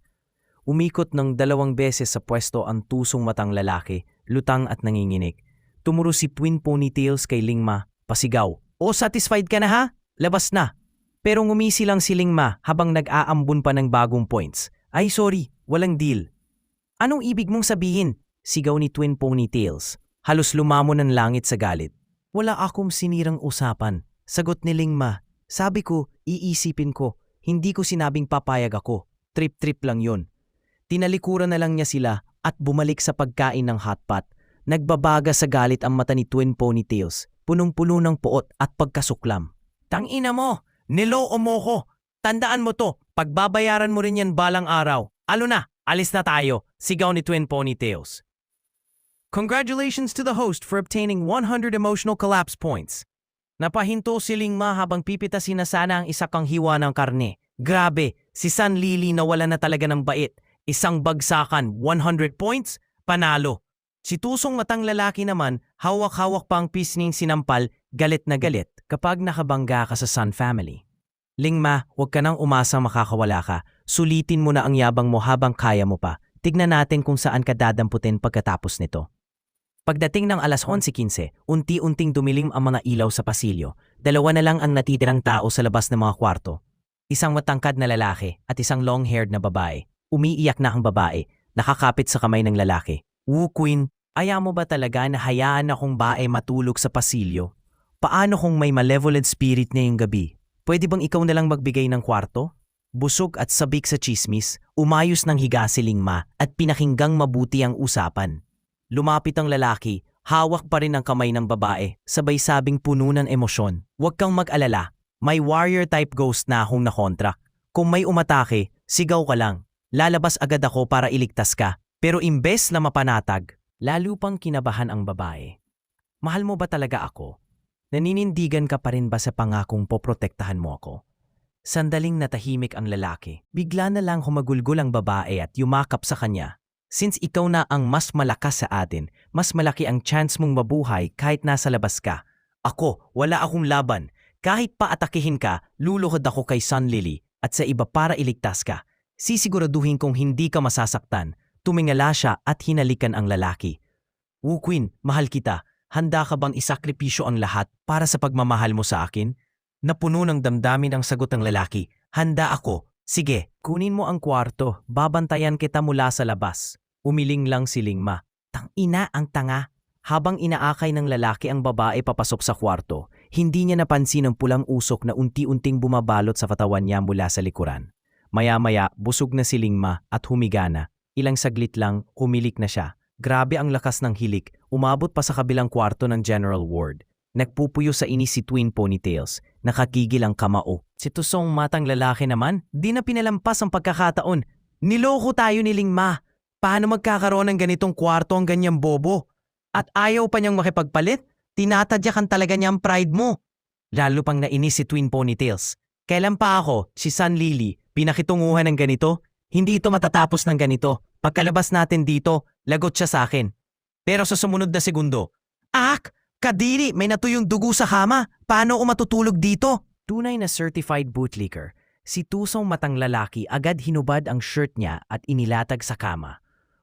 S1: Umikot ng 2 beses sa pwesto ang tusong matang lalaki, lutang at nanginginig. Tumuro si Twin Ponytails kay Lingma, pasigaw. O satisfied ka na ha? Labas na. Pero ngumisi lang si Lingma habang nag-aambon pa ng bagong points. Ay sorry, walang deal. Anong ibig mong sabihin? Sigaw ni Twin Ponytails. Halos lumamon ng langit sa galit. Wala akong sinirang usapan. Sagot ni Lingma. Sabi ko, iisipin ko. Hindi ko sinabing papayag ako. Trip-trip lang yon. Tinalikuran na lang niya sila at bumalik sa pagkain ng hotpot. Nagbabaga sa galit ang mata ni Twin Ponytails. Punong-puno ng puot at pagkasuklam. Tangina mo! Niloo mo ko! Tandaan mo to! Pagbabayaran mo rin yan balang araw. Alo na! Alis na tayo! Sigaw ni Twin Ponytails. Congratulations to the host for obtaining 100 emotional collapse points. Napahinto si Lingma habang pipitasin na sana ang isa kang hiwa ng karne. Grabe, si San Lily nawala na talaga ng bait. Isang bagsakan, 100 points, panalo. Si tusong matang lalaki naman, hawak-hawak pa ang pisning sinampal, galit na galit kapag nakabangga ka sa Sun family. Lingma, huwag ka nang umasa makakawala ka. Sulitin mo na ang yabang mo habang kaya mo pa. Tignan natin kung saan ka dadamputin pagkatapos nito. Pagdating ng alas 11:15, unti-unting dumilim ang mga ilaw sa pasilyo. 2 na lang ang natitirang tao sa labas ng mga kwarto. Isang matangkad na lalaki at isang long-haired na babae. Umiiyak na ang babae, nakakapit sa kamay ng lalaki. Wu Queen, ayaw mo ba talaga na hayaan akong bae matulog sa pasilyo? Paano kung may malevolent spirit ngayong gabi? Pwede bang ikaw na lang magbigay ng kwarto? Busog at sabik sa chismis, umayos ng higa si Lingma at pinakinggang mabuti ang usapan. Lumapit ang lalaki, hawak pa rin ang kamay ng babae, sabay sabing puno ng emosyon. Huwag kang mag-alala, may warrior-type ghost na akong nakontra. Kung may umatake, sigaw ka lang. Lalabas agad ako para iligtas ka. Pero imbes na mapanatag, lalo pang kinabahan ang babae. Mahal mo ba talaga ako? Naninindigan ka pa rin ba sa pangakong poprotektahan mo ako? Sandaling natahimik ang lalaki. Bigla na lang humagulgol ang babae at yumakap sa kanya. Since ikaw na ang mas malakas sa atin, mas malaki ang chance mong mabuhay kahit nasa labas ka. Ako, wala akong laban. Kahit pa atakihin ka, luluhod ako kay Sunlily at sa iba para iligtas ka. Sisiguraduhin kong hindi ka masasaktan. Tumingala siya at hinalikan ang lalaki. Wuquin, mahal kita. Handa ka bang isakripisyo ang lahat para sa pagmamahal mo sa akin? Napuno ng damdamin ang sagot ng lalaki. Handa ako. Sige, kunin mo ang kwarto. Babantayan kita mula sa labas. Umiling lang si Lingma. Tang-ina ang tanga. Habang inaakay ng lalaki ang babae papasok sa kwarto, hindi niya napansin ang pulang usok na unti-unting bumabalot sa katawan niya mula sa likuran. Maya-maya, busog na si Lingma at humiga na. Ilang saglit lang, humilik na siya. Grabe ang lakas ng hilik, umabot pa sa kabilang kwarto ng General Ward. Nagpupuyo sa inis si Twin Ponytails, nakakigil ang kamao. Si Tusong matang lalaki naman, di na pinalampas ang pagkakataon. Niloko tayo ni Lingma. Paano magkakaroon ng ganitong kwarto ang ganyang bobo? At ayaw pa niyang makipagpalit? Tinatadyakan talaga niya ang pride mo. Lalo pang nainis si Twin Ponytails. Kailan pa ako, si Sunlily, pinakitunguhan ng ganito? Hindi ito matatapos ng ganito. Pagkalabas natin dito, lagot siya sa akin. Pero sa sumunod na segundo, Ak! Kadiri! May natuyong dugo sa kama! Paano ako matutulog dito? Tunay na certified bootlicker. Si Tusong matang lalaki agad hinubad ang shirt niya at inilatag sa kama.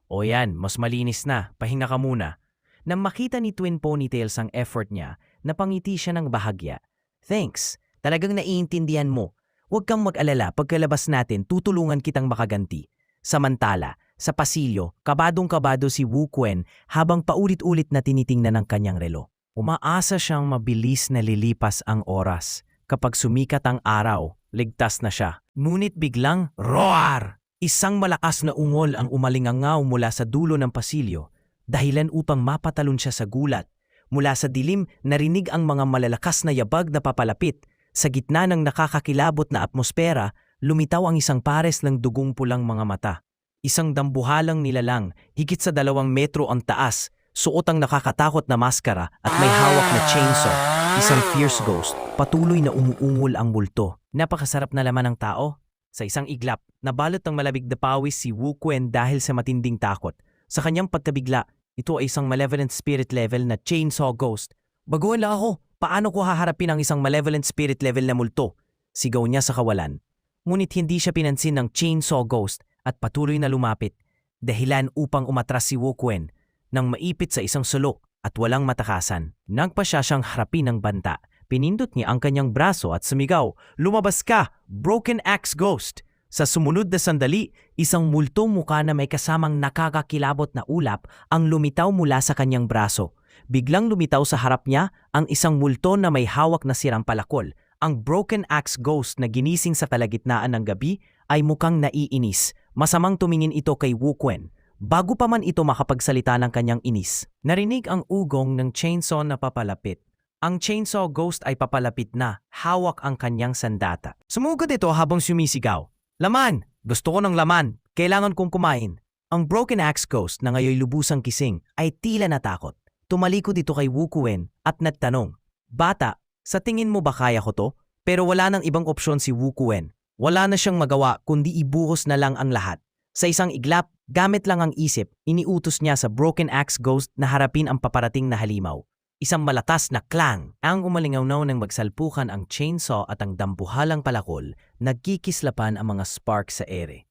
S1: O yan, mas malinis na. Pahinga ka muna. Nang makita ni Twin Ponytails ang effort niya, napangiti siya ng bahagya. Thanks. Talagang naiintindihan mo. Huwag kang mag-alala, pagkalabas natin, tutulungan kitang makaganti. Samantala, sa pasilyo, kabadong-kabado si Wuquin habang paulit-ulit na tinitingnan ang kanyang relo. Umaasa siyang mabilis na lilipas ang oras. Kapag sumikat ang araw, ligtas na siya. Ngunit biglang, roar! Isang malakas na ungol ang umalingangaw mula sa dulo ng pasilyo, dahilan upang mapatalon siya sa gulat. Mula sa dilim, narinig ang mga malalakas na yabag na papalapit. Sa gitna ng nakakakilabot na atmosfera, lumitaw ang isang pares ng dugong pulang mga mata. Isang dambuhalang nilalang, higit sa 2 metro ang taas, suot ang nakakatakot na maskara at may hawak na chainsaw. Isang fierce ghost, patuloy na umuungol ang multo. Napakasarap na laman ng tao. Sa isang iglap, nabalot ng malabig na pawis si Wuquin dahil sa matinding takot. Sa kanyang pagkabigla, ito ay isang malevolent spirit level na chainsaw ghost. Baguhan lang ako, paano ko haharapin ang isang malevolent spirit level na multo? Sigaw niya sa kawalan. Ngunit hindi siya pinansin ng chainsaw ghost at patuloy na lumapit. Dahilan upang umatras si Wuquin nang maipit sa isang sulok at walang matakasan. Nagpa siya siyang harapin ng banta. Pinindot niya ang kanyang braso at sumigaw, "Lumabas ka, Broken Axe Ghost!" Sa sumunod na sandali, isang multong muka na may kasamang nakakakilabot na ulap ang lumitaw mula sa kanyang braso. Biglang lumitaw sa harap niya ang isang multo na may hawak na sirang palakol. Ang Broken Axe Ghost na ginising sa kalagitnaan ng gabi ay mukhang naiinis. Masamang tumingin ito kay Wuquin. Bago pa man ito makapagsalita ng kanyang inis, narinig ang ugong ng chainsaw na papalapit. Ang chainsaw ghost ay papalapit na, hawak ang kanyang sandata. Sumugod ito habang sumisigaw. Laman! Gusto ko ng laman! Kailangan kong kumain. Ang Broken Axe Ghost na ngayon lubusang kising ay tila natakot. Tumalikod ito kay Wuquin at nagtanong, Bata, sa tingin mo ba kaya ko to? Pero wala nang ibang opsyon si Wuquin. Wala na siyang magawa kundi ibuhos na lang ang lahat. Sa isang iglap, gamit lang ang isip, iniutos niya sa Broken Axe Ghost na harapin ang paparating na halimaw. Isang malakas na clang ang umalingawnaw ng magsalpukan ang chainsaw at ang dambuhalang palakol, nagkikislapan ang mga spark sa ere.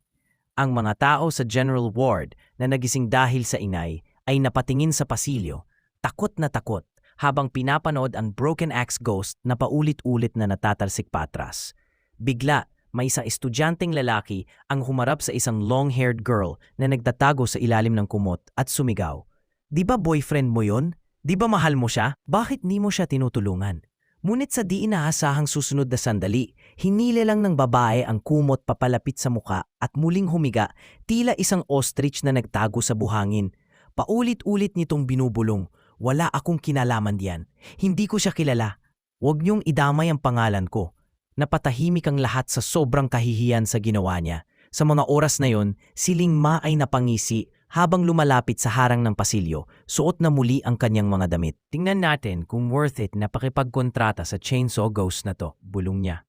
S1: Ang mga tao sa General Ward na nagising dahil sa inay ay napatingin sa pasilyo, takot na takot, habang pinapanood ang Broken Axe Ghost na paulit-ulit na natatalsik patras. Bigla, may isang estudyanteng lalaki ang humarap sa isang long-haired girl na nagtatago sa ilalim ng kumot at sumigaw. Di ba boyfriend mo yon? Di ba mahal mo siya? Bakit ni mo siya tinutulungan? Ngunit sa di inaasahang susunod na sandali, hinila lang ng babae ang kumot papalapit sa muka at muling humiga, tila isang ostrich na nagtago sa buhangin. Paulit-ulit nitong binubulong, wala akong kinalaman diyan. Hindi ko siya kilala. Huwag niyong idamay ang pangalan ko. Napatahimik ang lahat sa sobrang kahihiyan sa ginawa niya. Sa mga oras na yon, si Lingma ay napangisi habang lumalapit sa harang ng pasilyo, suot na muli ang kanyang mga damit. Tingnan natin kung worth it na pakipagkontrata sa chainsaw ghost na to, bulong niya.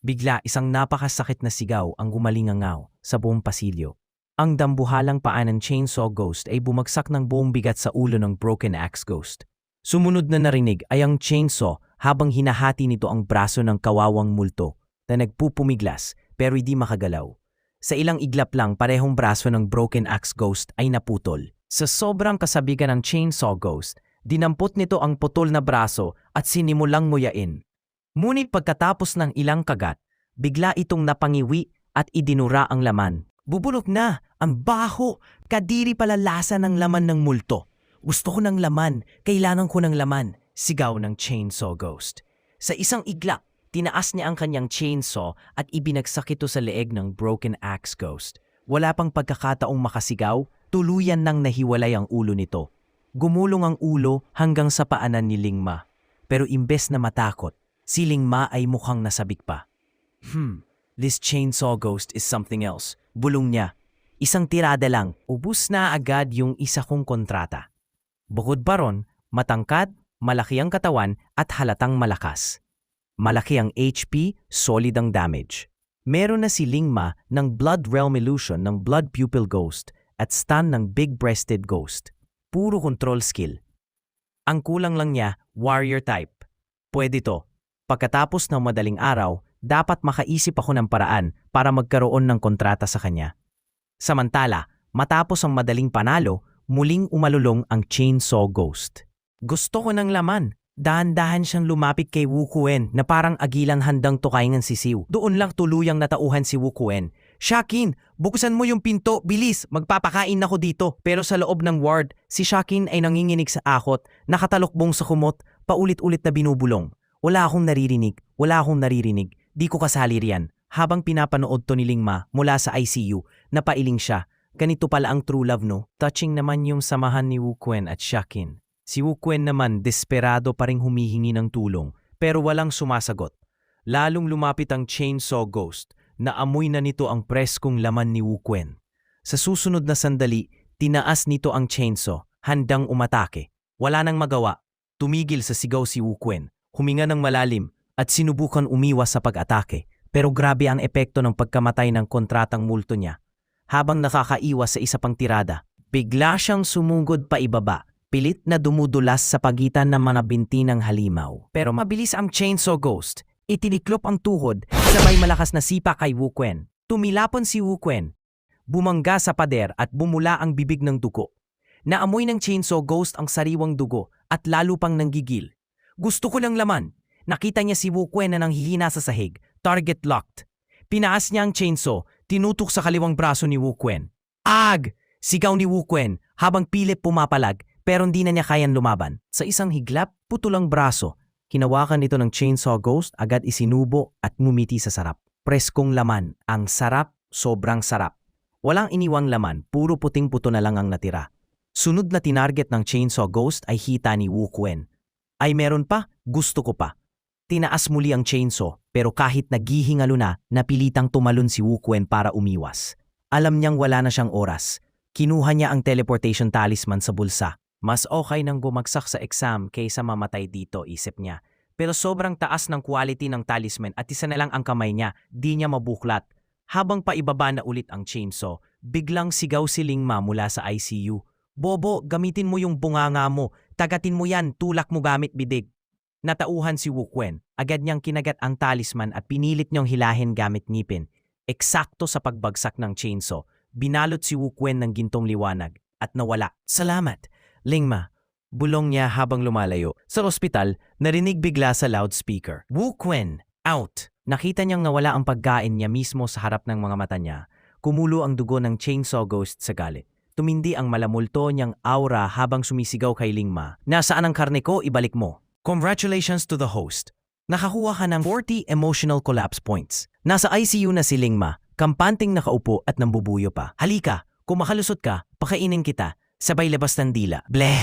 S1: Bigla isang napakasakit na sigaw ang gumalingangaw sa buong pasilyo. Ang dambuhalang paa ng Chainsaw Ghost ay bumagsak ng buong bigat sa ulo ng Broken Axe Ghost. Sumunod na narinig ay ang chainsaw habang hinahati nito ang braso ng kawawang multo na nagpupumiglas pero hindi makagalaw. Sa ilang iglap lang parehong braso ng Broken Axe Ghost ay naputol. Sa sobrang kasabigan ng Chainsaw Ghost, dinampot nito ang putol na braso at sinimulang nguyain. Ngunit pagkatapos ng ilang kagat, bigla itong napangiwi at idinura ang laman. Bubulok na! Ang baho! Kadiri pala lasa ng laman ng multo. Gusto ko ng laman, kailangan ko ng laman, sigaw ng Chainsaw Ghost. Sa isang iglap, tinaas niya ang kanyang chainsaw at ibinagsak ito sa leeg ng Broken Axe Ghost. Wala pang pagkakataong makasigaw, tuluyan nang nahiwalay ang ulo nito. Gumulong ang ulo hanggang sa paanan ni Lingma. Pero imbes na matakot, si Lingma ay mukhang nasabik pa. This Chainsaw Ghost is something else. Bulong niya. Isang tirada lang, ubus na agad yung isa kong kontrata. Bukod pa ron, matangkad, malaki ang katawan at halatang malakas. Malaki ang HP, solid ang damage. Meron na si Lingma ng Blood Realm Illusion ng Blood Pupil Ghost at stun ng Big Breasted Ghost. Puro control skill. Ang kulang lang niya, warrior type. Pwede to. Pagkatapos ng madaling araw, dapat makaisip ako ng paraan para magkaroon ng kontrata sa kanya. Samantala, matapos ang madaling panalo, muling umalulong ang Chainsaw Ghost. Gusto ko ng laman. Dahan-dahan siyang lumapit kay Wu Kuen na parang agilang handang tukayin ng sisiw. Doon lang tuluyang natauhan si Wu Kuen. Shakin, buksan mo yung pinto, bilis, magpapakain ako dito. Pero sa loob ng ward, si Shakin ay nanginginig sa akot, nakatalokbong sa kumot, paulit-ulit na binubulong. Wala akong naririnig, di ko kasali riyan. Habang pinapanood to ni Lingma mula sa ICU, napailing siya. Ganito pala ang true love, no? Touching naman yung samahan ni Wu Kuen at Shakin. Si Wu Kuen naman desperado pa ring humihingi ng tulong pero walang sumasagot. Lalong lumapit ang Chainsaw Ghost na amoy na nito ang preskong laman ni Wu Kuen. Sa susunod na sandali, tinaas nito ang chainsaw, handang umatake. Wala nang magawa. Tumigil sa sigaw si Wu Kuen, huminga ng malalim at sinubukan umiwas sa pag-atake. Pero grabe ang epekto ng pagkamatay ng kontratang multo niya. Habang nakakaiwas sa isa pang tirada, bigla siyang sumugod pa ibaba. Pilit na dumudulas sa pagitan ng mga binti ng halimaw. Pero mabilis ang Chainsaw Ghost. Itiniklop ang tuhod sabay malakas na sipa kay Wu Kuen. Tumilapon si Wu Kuen. Bumangga sa pader at bumula ang bibig ng dugo. Naamoy ng Chainsaw Ghost ang sariwang dugo at lalo pang nanggigil. Gusto ko lang laman. Nakita niya si Wu Kuen na nanghihina sa sahig. Target locked. Pinaas niya ang chainsaw. Tinutok sa kaliwang braso ni Wu Kuen. Ag! Sigaw ni Wu Kuen habang pilit pumapalag. Pero hindi na niya kayang lumaban. Sa isang higlap, putulang braso. Hinawakan ito ng Chainsaw Ghost, agad isinubo at ngumiti sa sarap. Preskong laman. Ang sarap, sobrang sarap. Walang iniwang laman, puro puting puto na lang ang natira. Sunod na tinarget ng Chainsaw Ghost ay hita ni Wu Kuen. Ay meron pa, gusto ko pa. Tinaas muli ang chainsaw, pero kahit naghihingalo na, napilitang tumalon si Wu Kuen para umiwas. Alam niyang wala na siyang oras. Kinuha niya ang teleportation talisman sa bulsa. Mas okay nang bumagsak sa exam kaysa mamatay dito, isip niya. Pero sobrang taas ng quality ng talisman at isa na lang ang kamay niya, di niya mabuklat. Habang paibaba na ulit ang chainsaw, biglang sigaw si Lingma mula sa ICU. Bobo, gamitin mo yung bunganga mo. Tagatin mo yan, tulak mo gamit bidig. Natauhan si Wu Kuen. Agad niyang kinagat ang talisman at pinilit niyang hilahin gamit ngipin. Eksakto sa pagbagsak ng chainsaw, binalot si Wu Kuen ng gintong liwanag at nawala. Salamat! Lingma, bulong niya habang lumalayo. Sa ospital, narinig bigla sa loudspeaker. Wu Kuen, out! Nakita niyang nawala ang pagkain niya mismo sa harap ng mga mata niya. Kumulo ang dugo ng Chainsaw Ghost sa galit. Tumindi ang malamulto niyang aura habang sumisigaw kay Lingma. Nasaan ang karne ko, ibalik mo. Congratulations to the host. Nakakuha ka ng 40 emotional collapse points. Nasa ICU na si Lingma, kampanting nakaupo at nambubuyo pa. Halika, kung makalusot ka, pakainin kita. Sabay labas ng dila. Bleh!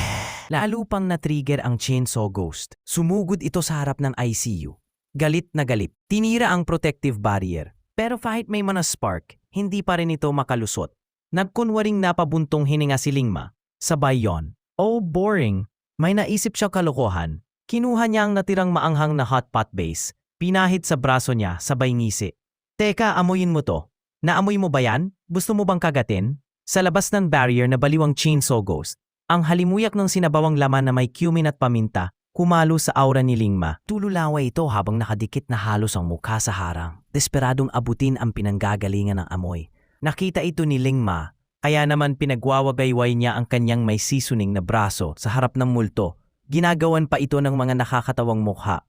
S1: Lalo pang na-trigger ang Chainsaw Ghost. Sumugod ito sa harap ng ICU. Galit na galit. Tinira ang protective barrier. Pero kahit may mga spark, hindi pa rin ito makalusot. Nagkunwaring napabuntong hininga si Lingma. Sabay yon. Oh, boring. May naisip siya kalokohan. Kinuha niya ang natirang maanghang na hot pot base. Pinahid sa braso niya sabay ngisi. Teka, amuyin mo to. Naamoy mo ba yan? Gusto mo bang kagatin? Sa labas ng barrier na baliwang chainsaw ghost, ang halimuyak ng sinabawang laman na may cumin at paminta kumalo sa aura ni Lingma. Tululaway ito habang nakadikit na halos ang mukha sa harang. Desperadong abutin ang pinanggagalingan ng amoy. Nakita ito ni Lingma, kaya naman pinagwawagayway niya ang kanyang may seasoning na braso sa harap ng multo. Ginagawan pa ito ng mga nakakatawang mukha.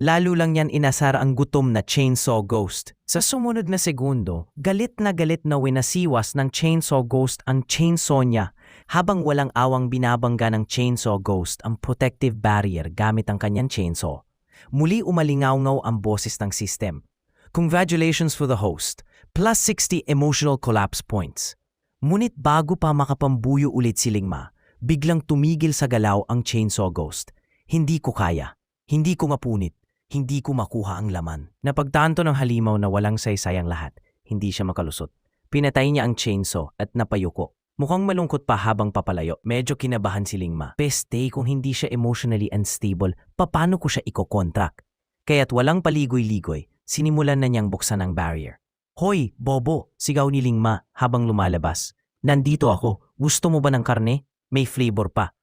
S1: Lalo lang yan inasar ang gutom na chainsaw ghost. Sa sumunod na segundo, galit na winasiwas ng chainsaw ghost ang chainsaw niya habang walang awang binabangga ng chainsaw ghost ang protective barrier gamit ang kanyang chainsaw. Muli umalingaw-ngaw ang boses ng system. Congratulations for the host. Plus 60 emotional collapse points. Ngunit bago pa makapambuyo ulit si Lingma, biglang tumigil sa galaw ang chainsaw ghost. Hindi ko kaya. Hindi ko mapunit. Hindi ko makuha ang laman. Napagtanto ng halimaw na walang saysay ang lahat. Hindi siya makalusot. Pinatay niya ang chainsaw at napayuko. Mukhang malungkot pa habang papalayo. Medyo kinabahan si Lingma. Peste kung hindi siya emotionally unstable, paano ko siya iko-contract? Kaya't walang paligoy-ligoy, sinimulan na niyang buksan ang barrier. Hoy, bobo! Sigaw ni Lingma habang lumalabas. Nandito ako. Gusto mo ba ng karne? May flavor pa.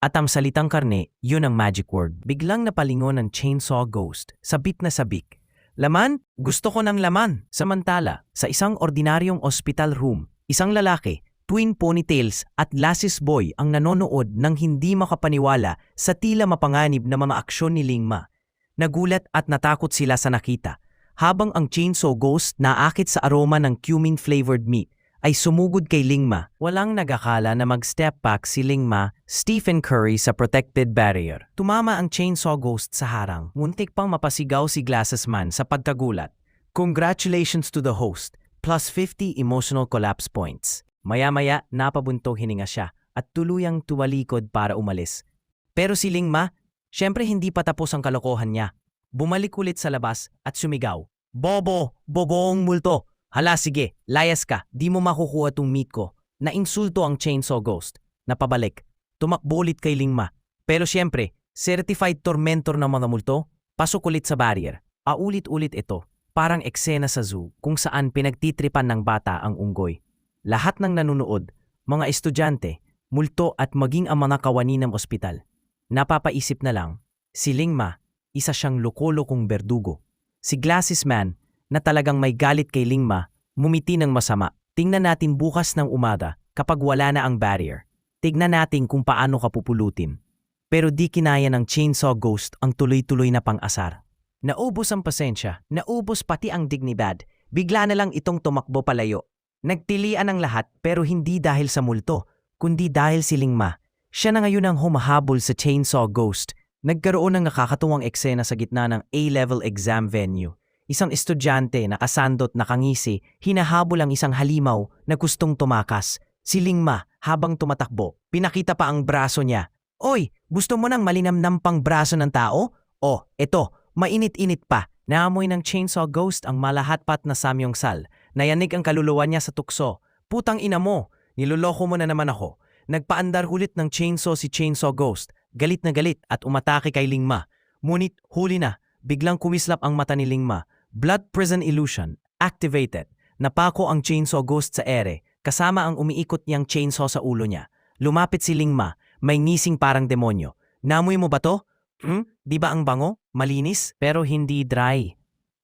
S1: At ang salitang karne, yun ang magic word. Biglang napalingon ng chainsaw ghost, sabik na sabik. Laman? Gusto ko ng laman. Samantala, sa isang ordinaryong hospital room, isang lalaki, twin ponytails at lasis boy ang nanonood ng hindi makapaniwala sa tila mapanganib na mga aksyon ni Lingma. Nagulat at natakot sila sa nakita, habang ang chainsaw ghost naakit sa aroma ng cumin-flavored meat ay sumugod kay Lingma. Walang nagakala na mag-step back si Lingma, Stephen Curry sa protected barrier. Tumama ang chainsaw ghost sa harang. Muntik pang mapasigaw si Glasses Man sa pagkagulat. Congratulations to the host, plus 50 emotional collapse points. Maya-maya, napabuntong hininga siya at tuluyang tumalikod para umalis. Pero si Lingma, syempre hindi pa tapos ang kalokohan niya. Bumalik ulit sa labas at sumigaw. Bobo! Boboong multo! Hala sige, layas ka, di mo makukuha tong meat ko. Nainsulto ang chainsaw ghost. Napabalik. Tumakbo ulit kay Lingma. Pero siyempre, certified tormentor ng mga multo, pasok ulit sa barrier. Aulit-ulit ito, parang eksena sa zoo kung saan pinagtitripan ng bata ang unggoy. Lahat ng nanunood, mga estudyante, multo at maging ang mga kawani ng ospital. Napapaisip na lang, si Lingma, isa siyang loko-lokong berdugo. Si Glasses Man, na talagang may galit kay Lingma, mumiti ng masama. Tingnan natin bukas ng umaga kapag wala na ang barrier. Tignan natin kung paano ka pupulutin. Pero di kinaya ng chainsaw ghost ang tuloy-tuloy na pang-asar. Naubos ang pasensya, naubos pati ang dignidad. Bigla na lang itong tumakbo palayo. Nagtilian ang lahat pero hindi dahil sa multo, kundi dahil si Lingma. Siya na ngayon ang humahabol sa chainsaw ghost. Nagkaroon ng nakakatuwang eksena sa gitna ng A-level exam venue. Isang estudyante na kasandot nakangisi, hinahabol ang isang halimaw na gustong tumakas. Si Lingma, habang tumatakbo, pinakita pa ang braso niya. Oy, gusto mo ng malinamnam pang braso ng tao? Oh, eto, mainit-init pa. Naamoy ng chainsaw ghost ang malahatpat na samyongssal. Nayanig ang kaluluwa niya sa tukso. Putang ina mo, niloloko mo na naman ako. Nagpaandar ulit ng chainsaw si chainsaw ghost. Galit na galit at umatake kay Lingma. Ngunit huli na, biglang kumislap ang mata ni Lingma. Blood prison illusion, activated. Napako ang chainsaw ghost sa ere, kasama ang umiikot niyang chainsaw sa ulo niya. Lumapit si Lingma, may ngising parang demonyo. Namoy mo ba to? Di ba ang bango? Malinis? Pero hindi dry.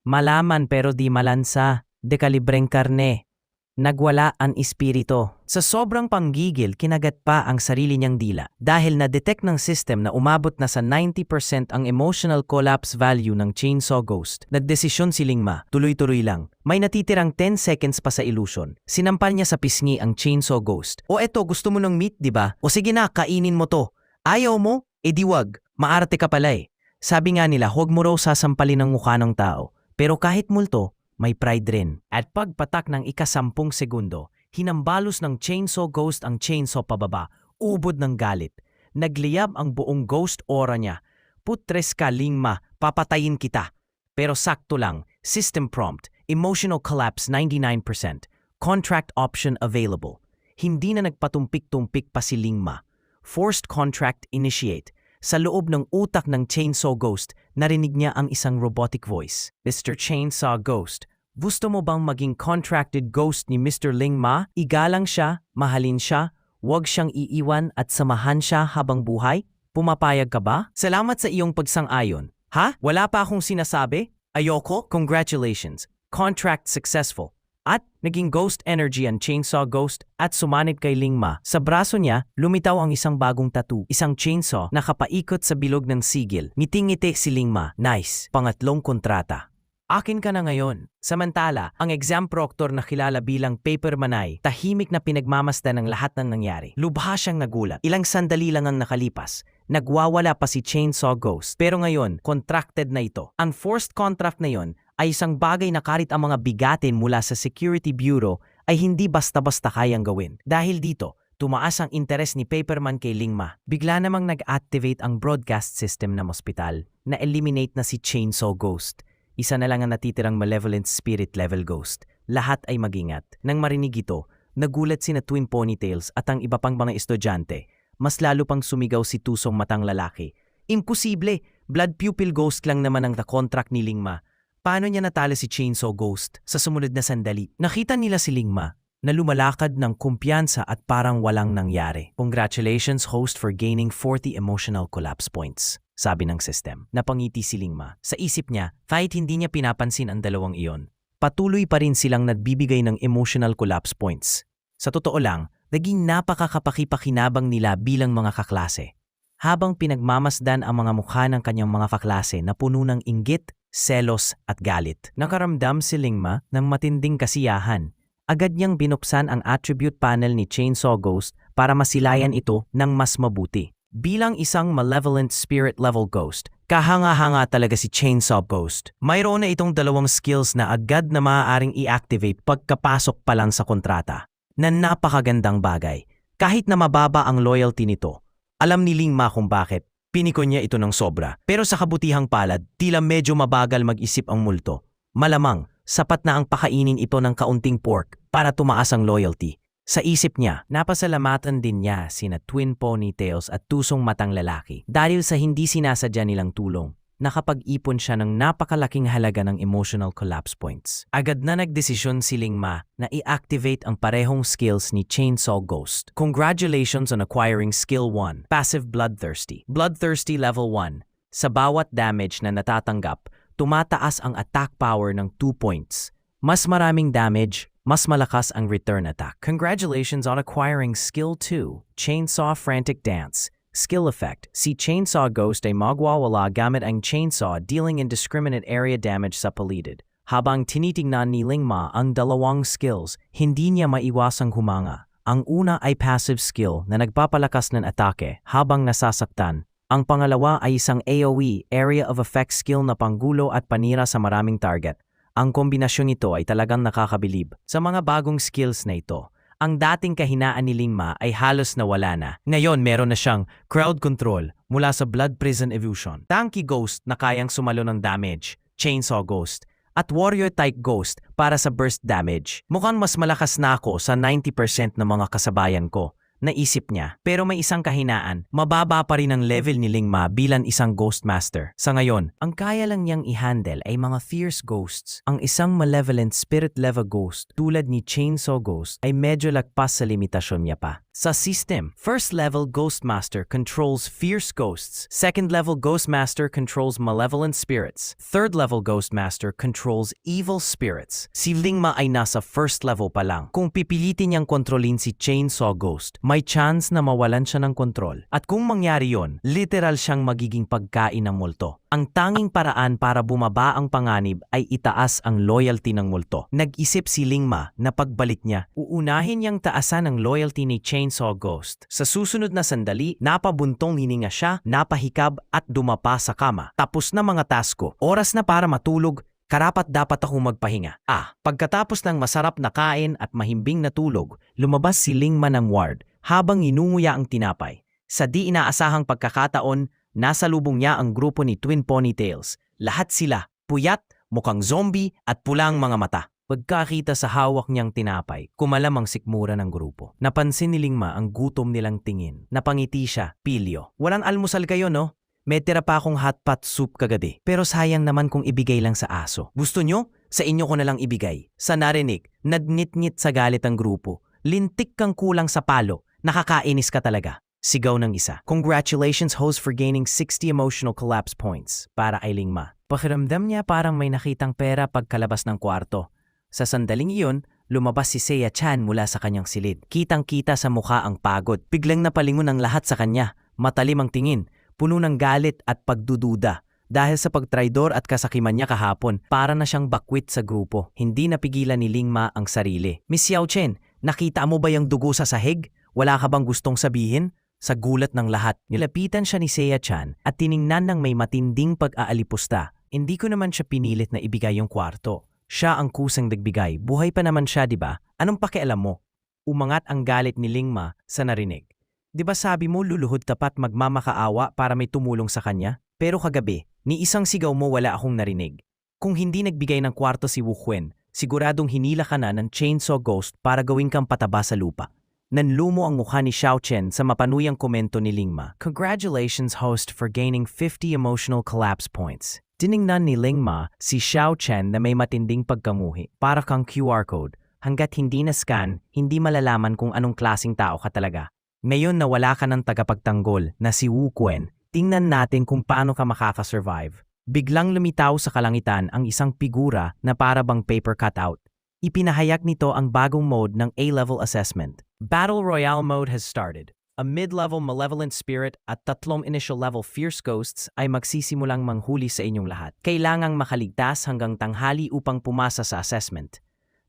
S1: Malaman pero di malansa. Dekalibreng karne. Nagwala ang espiritu. Sa sobrang panggigil, kinagat pa ang sarili niyang dila dahil na-detect ng system na umabot na sa 90% ang emotional collapse value ng chainsaw ghost. Nagdesisyon si Lingma, tuloy-tuloy lang. May natitirang 10 seconds pa sa illusion. Sinampal niya sa pisngi ang chainsaw ghost. O eto, gusto mo ng meat, di ba? O sige na, kainin mo to. Ayaw mo? E di wag. Maarte ka pala eh. Sabi nga nila, huwag mo raw sasampalin ang mukha ng tao. Pero kahit multo, may pride rin. At pagpatak ng ika-10 segundo, hinambalos ng chainsaw ghost ang chainsaw pababa, ubod ng galit. Nagliyab ang buong ghost aura niya. Putres ka, Lingma, papatayin kita. Pero sakto lang, system prompt, emotional collapse 99%, contract option available. Hindi na nagpatumpik-tumpik pa si Lingma. Forced contract initiate. Sa loob ng utak ng chainsaw ghost, narinig niya ang isang robotic voice. Mr. Chainsaw Ghost, Gusto mo bang maging contracted ghost ni Mr. Ling Ma? Igalang siya, mahalin siya, huwag siyang iiwan at samahan siya habang buhay? Pumapayag ka ba? Salamat sa iyong pagsang-ayon. Ha? Wala pa akong sinasabi? Ayoko? Congratulations. Contract successful. At naging ghost energy ang chainsaw ghost at sumanib kay Ling Ma. Sa braso niya, lumitaw ang isang bagong tattoo, isang chainsaw na kapaikot sa bilog ng sigil. Ngiting-ngiti si Ling Ma. Nice. Pangatlong kontrata. Akin ka na ngayon. Samantala, ang exam proctor na kilala bilang Paper Manay, tahimik na pinagmamasdan ng lahat ng nangyari. Lubha siyang nagulat. Ilang sandali lang ang nakalipas. Nagwawala pa si Chainsaw Ghost. Pero ngayon, contracted na ito. Ang forced contract na yon ay isang bagay na kahit ang mga bigatin mula sa Security Bureau ay hindi basta-basta kayang gawin. Dahil dito, tumaas ang interes ni Paperman kay Ling Ma. Bigla namang nag-activate ang broadcast system ng ospital na eliminate na si Chainsaw Ghost. Isa na lang ang natitirang malevolent spirit level ghost. Lahat ay mag-ingat. Nang marinig ito, nagulat sina Twin Ponytails at ang iba pang mga estudyante. Mas lalo pang sumigaw si Tusong Matang Lalaki. Imposible! Blood pupil ghost lang naman ang contract ni Ling Ma. Paano niya natalo si Chainsaw Ghost sa sumunod na sandali? Nakita nila si Ling Ma na lumalakad ng kumpiyansa at parang walang nangyari. Congratulations host for gaining 40 emotional collapse points, sabi ng system. Napangiti si Ling Ma. Sa isip niya, kahit hindi niya pinapansin ang dalawang iyon, patuloy pa rin silang nagbibigay ng emotional collapse points. Sa totoo lang, naging napakakapakipakinabang nila bilang mga kaklase. Habang pinagmamasdan ang mga mukha ng kanyang mga kaklase na puno ng inggit, selos at galit. Nakaramdam si Ling Ma ng matinding kasiyahan. Agad niyang binuksan ang attribute panel ni Chainsaw Ghost para masilayan ito ng mas mabuti. Bilang isang malevolent spirit level ghost, kahanga-hanga talaga si Chainsaw Ghost. Mayroon na itong dalawang skills na agad na maaaring i-activate pagkapasok pa lang sa kontrata. Na napakagandang bagay. Kahit na mababa ang loyalty nito, alam ni Ling Ma kung bakit. Piniko niya ito ng sobra. Pero sa kabutihang palad, tila medyo mabagal mag-isip ang multo. Malamang, sapat na ang pakainin ito ng kaunting pork para tumaas ang loyalty. Sa isip niya, napasalamatan din niya sina Twin Ponytails at Tusong Matang Lalaki. Dahil sa hindi sinasadya nilang tulong, nakapag-ipon siya ng napakalaking halaga ng emotional collapse points. Agad na nagdesisyon si Ling Ma na i-activate ang parehong skills ni Chainsaw Ghost. Congratulations on acquiring Skill 1, Passive Bloodthirsty. Bloodthirsty Level 1. Sa bawat damage na natatanggap, tumataas ang attack power ng 2 points. Mas maraming damage, mas malakas ang return attack. Congratulations on acquiring Skill 2, Chainsaw Frantic Dance. Skill effect. Si Chainsaw Ghost ay magwawala gamit ang chainsaw dealing indiscriminate area damage sa paligid. Habang tinitingnan ni Ling Ma ang dalawang skills, hindi niya maiwasang humanga. Ang una ay passive skill na nagpapalakas ng atake habang nasasaktan. Ang pangalawa ay isang AoE, Area of Effect skill na panggulo at panira sa maraming target. Ang kombinasyon nito ay talagang nakakabilib. Sa mga bagong skills na ito, ang dating kahinaan ni Ling Ma ay halos nawala na. Ngayon meron na siyang crowd control mula sa blood prison evasion, tanky ghost na kayang sumalo ng damage, chainsaw ghost, at warrior type ghost para sa burst damage. Mukhang mas malakas na ako sa 90% ng mga kasabayan ko. Naisip niya. Pero may isang kahinaan, mababa pa rin ang level ni Ling Ma bilang isang ghost master. Sa ngayon, ang kaya lang niyang i-handle ay mga fierce ghosts. Ang isang malevolent spirit level ghost tulad ni Chainsaw Ghost ay medyo lagpas sa limitasyon niya pa. Sa system, first level Ghost Master controls fierce ghosts. Second level Ghost Master controls malevolent spirits. Third level Ghost Master controls evil spirits. Si Ling Ma ay nasa first level pa lang. Kung pipilitin niyang kontrolin si Chainsaw Ghost, may chance na mawalan siya ng kontrol. At kung mangyari yon, literal siyang magiging pagkain ng multo. Ang tanging paraan para bumaba ang panganib ay itaas ang loyalty ng multo. Nag-isip si Ling Ma na pagbalik niya, uunahin niyang taasan ang loyalty ni Chainsaw Ghost. Sa susunod na sandali, napabuntong hininga siya, napahikab at dumapa sa kama. Tapos na mga task ko, oras na para matulog, karapat-dapat akong magpahinga. Pagkatapos ng masarap na kain at mahimbing na tulog, lumabas si Ling Ma ng ward habang inunguya ang tinapay. Sa di inaasahang pagkakataon, nasa lubong niya ang grupo ni Twin Ponytails. Lahat sila, puyat, mukhang zombie at pulang mga mata. Pagkakita sa hawak niyang tinapay, kumalam ang sikmura ng grupo. Napansin ni Ling Ma ang gutom nilang tingin. Napangiti siya, pilyo. Walang almusal kayo no? May tira pa akong hot pot soup kagabi. Pero sayang naman kung ibigay lang sa aso. Gusto nyo? Sa inyo ko na lang ibigay. Sa narinig, nagnit-ngit sa galit ang grupo. Lintik kang kulang sa palo. Nakakainis ka talaga. Sigaw ng isa. Congratulations host for gaining 60 emotional collapse points para kay Lingma. Pakiramdam niya parang may nakitang pera pagkalabas ng kwarto. Sa sandaling iyon, lumabas si Seiya Chan mula sa kanyang silid. Kitang-kita sa mukha ang pagod. Biglang napalingon ang lahat sa kanya. Matalim ang tingin, puno ng galit at pagdududa. Dahil sa pagtraidor at kasakiman niya kahapon, para na siyang bakwit sa grupo. Hindi napigilan ni Lingma ang sarili. Miss Xiao Chen, nakita mo ba yung dugo sa sahig? Wala ka bang gustong sabihin? Sa gulat ng lahat, nilapitan siya ni Seiya Chan at tiningnan ng may matinding pag-aalipusta. Hindi ko naman siya pinilit na ibigay yung kwarto. Siya ang kusang nagbigay. Buhay pa naman siya, di ba? Anong pakialam mo? Umangat ang galit ni Lingma sa narinig. Di ba sabi mo luluhod tapat magmamakaawa para may tumulong sa kanya? Pero kagabi, ni isang sigaw mo wala akong narinig. Kung hindi nagbigay ng kwarto si Wu Huyen, siguradong hinila ka na ng chainsaw ghost para gawin kang pataba sa lupa. Nanlumo ang mukha ni Xiao Chen sa mapanuyang komento ni Lingma. Congratulations host for gaining 50 emotional collapse points. Tiningnan ni Lingma si Xiao Chen na may matinding pagkamuhi. Para kang QR code. Hanggat hindi na-scan, hindi malalaman kung anong klaseng tao ka talaga. Ngayon na wala ka ng tagapagtanggol na si Wu Huyen, tingnan natin kung paano ka makakasurvive. Biglang lumitaw sa kalangitan ang isang figura na para bang paper cutout. Ipinahayag nito ang bagong mode ng A-level assessment. Battle Royale mode has started. A mid-level malevolent spirit at 3 initial-level fierce ghosts ay magsisimulang manghuli sa inyong lahat. Kailangang makaligtas hanggang tanghali upang pumasa sa assessment.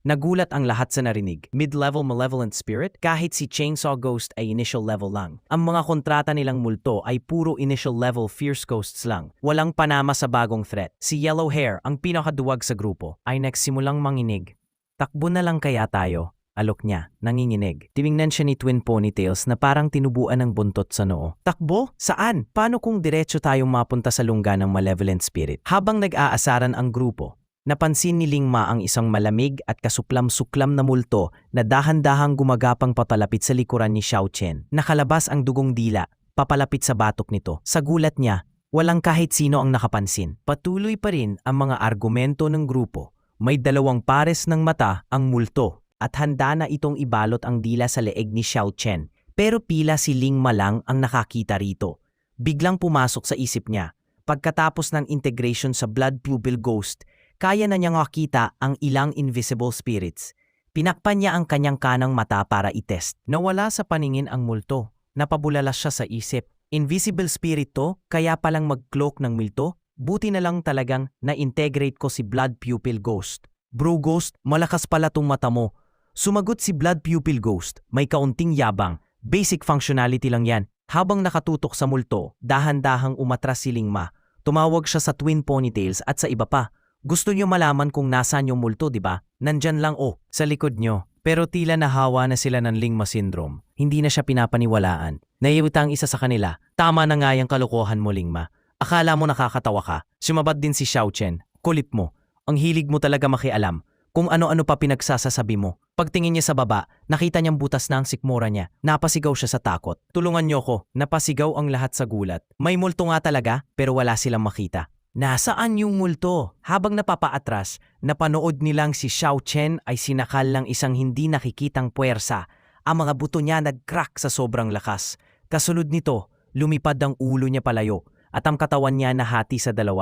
S1: Nagulat ang lahat sa narinig. Mid-level malevolent spirit, kahit si Chainsaw Ghost ay initial level lang. Ang mga kontrata nilang multo ay puro initial level fierce ghosts lang. Walang panama sa bagong threat. Si Yellow Hair, ang pinakaduwag sa grupo, ay nagsimulang manginig. Takbo na lang kaya tayo. Alok niya, nanginginig. Tiningnan siya ni Twin Ponytails na parang tinubuan ng buntot sa noo. Takbo? Saan? Paano kung diretso tayong mapunta sa lungga ng malevolent spirit? Habang nag-aasaran ang grupo, napansin ni Lingma ang isang malamig at kasuklam-suklam na multo na dahan-dahang gumagapang papalapit sa likuran ni Xiao Chen. Nakalabas ang dugong dila, papalapit sa batok nito. Sa gulat niya, walang kahit sino ang nakapansin. Patuloy pa rin ang mga argumento ng grupo. May 2 pares ng mata ang multo at handa na itong ibalot ang dila sa leeg ni Xiao Chen. Pero pila si Lingma lang ang nakakita rito. Biglang pumasok sa isip niya. Pagkatapos ng integration sa blood pupil ghost, kaya na niyang makita ang ilang invisible spirits. Pinakpan niya ang kanyang kanang mata para itest. Nawala sa paningin ang multo. Napabulalas siya sa isip. Invisible spirit to, kaya palang mag-cloak ng multo? Buti na lang talagang na-integrate ko si blood pupil ghost. Bro ghost, malakas pala tong mata mo. Sumagot si blood pupil ghost, may kaunting yabang. Basic functionality lang yan. Habang nakatutok sa multo, dahan-dahang umatras si Lingma. Tumawag siya sa Twin Ponytails at sa iba pa. Gusto nyo malaman kung nasaan yung multo, di ba? Nandyan lang sa likod nyo. Pero tila nahawa na sila ng Lingma syndrome. Hindi na siya pinapaniwalaan. Naiwita ang isa sa kanila. Tama na nga yung kalokohan mo, Lingma. Akala mo nakakatawa ka. Sumabad din si Xiao Chen. Kulit mo. Ang hilig mo talaga makialam. Kung ano-ano pa pinagsasasabi mo. Pagtingin niya sa baba, nakita niyang butas na ang sikmura niya. Napasigaw siya sa takot. Tulungan niyo ko. Napasigaw ang lahat sa gulat. May multo nga talaga, pero wala silang makita. Nasaan yung multo? Habang napapaatras, napanood nilang si Xiao Chen ay sinakal ng isang hindi nakikitang puwersa. Ang mga buto niya nag-crack sa sobrang lakas. Kasunod nito, lumipad ang ulo niya palayo at ang katawan niya nahati sa 2.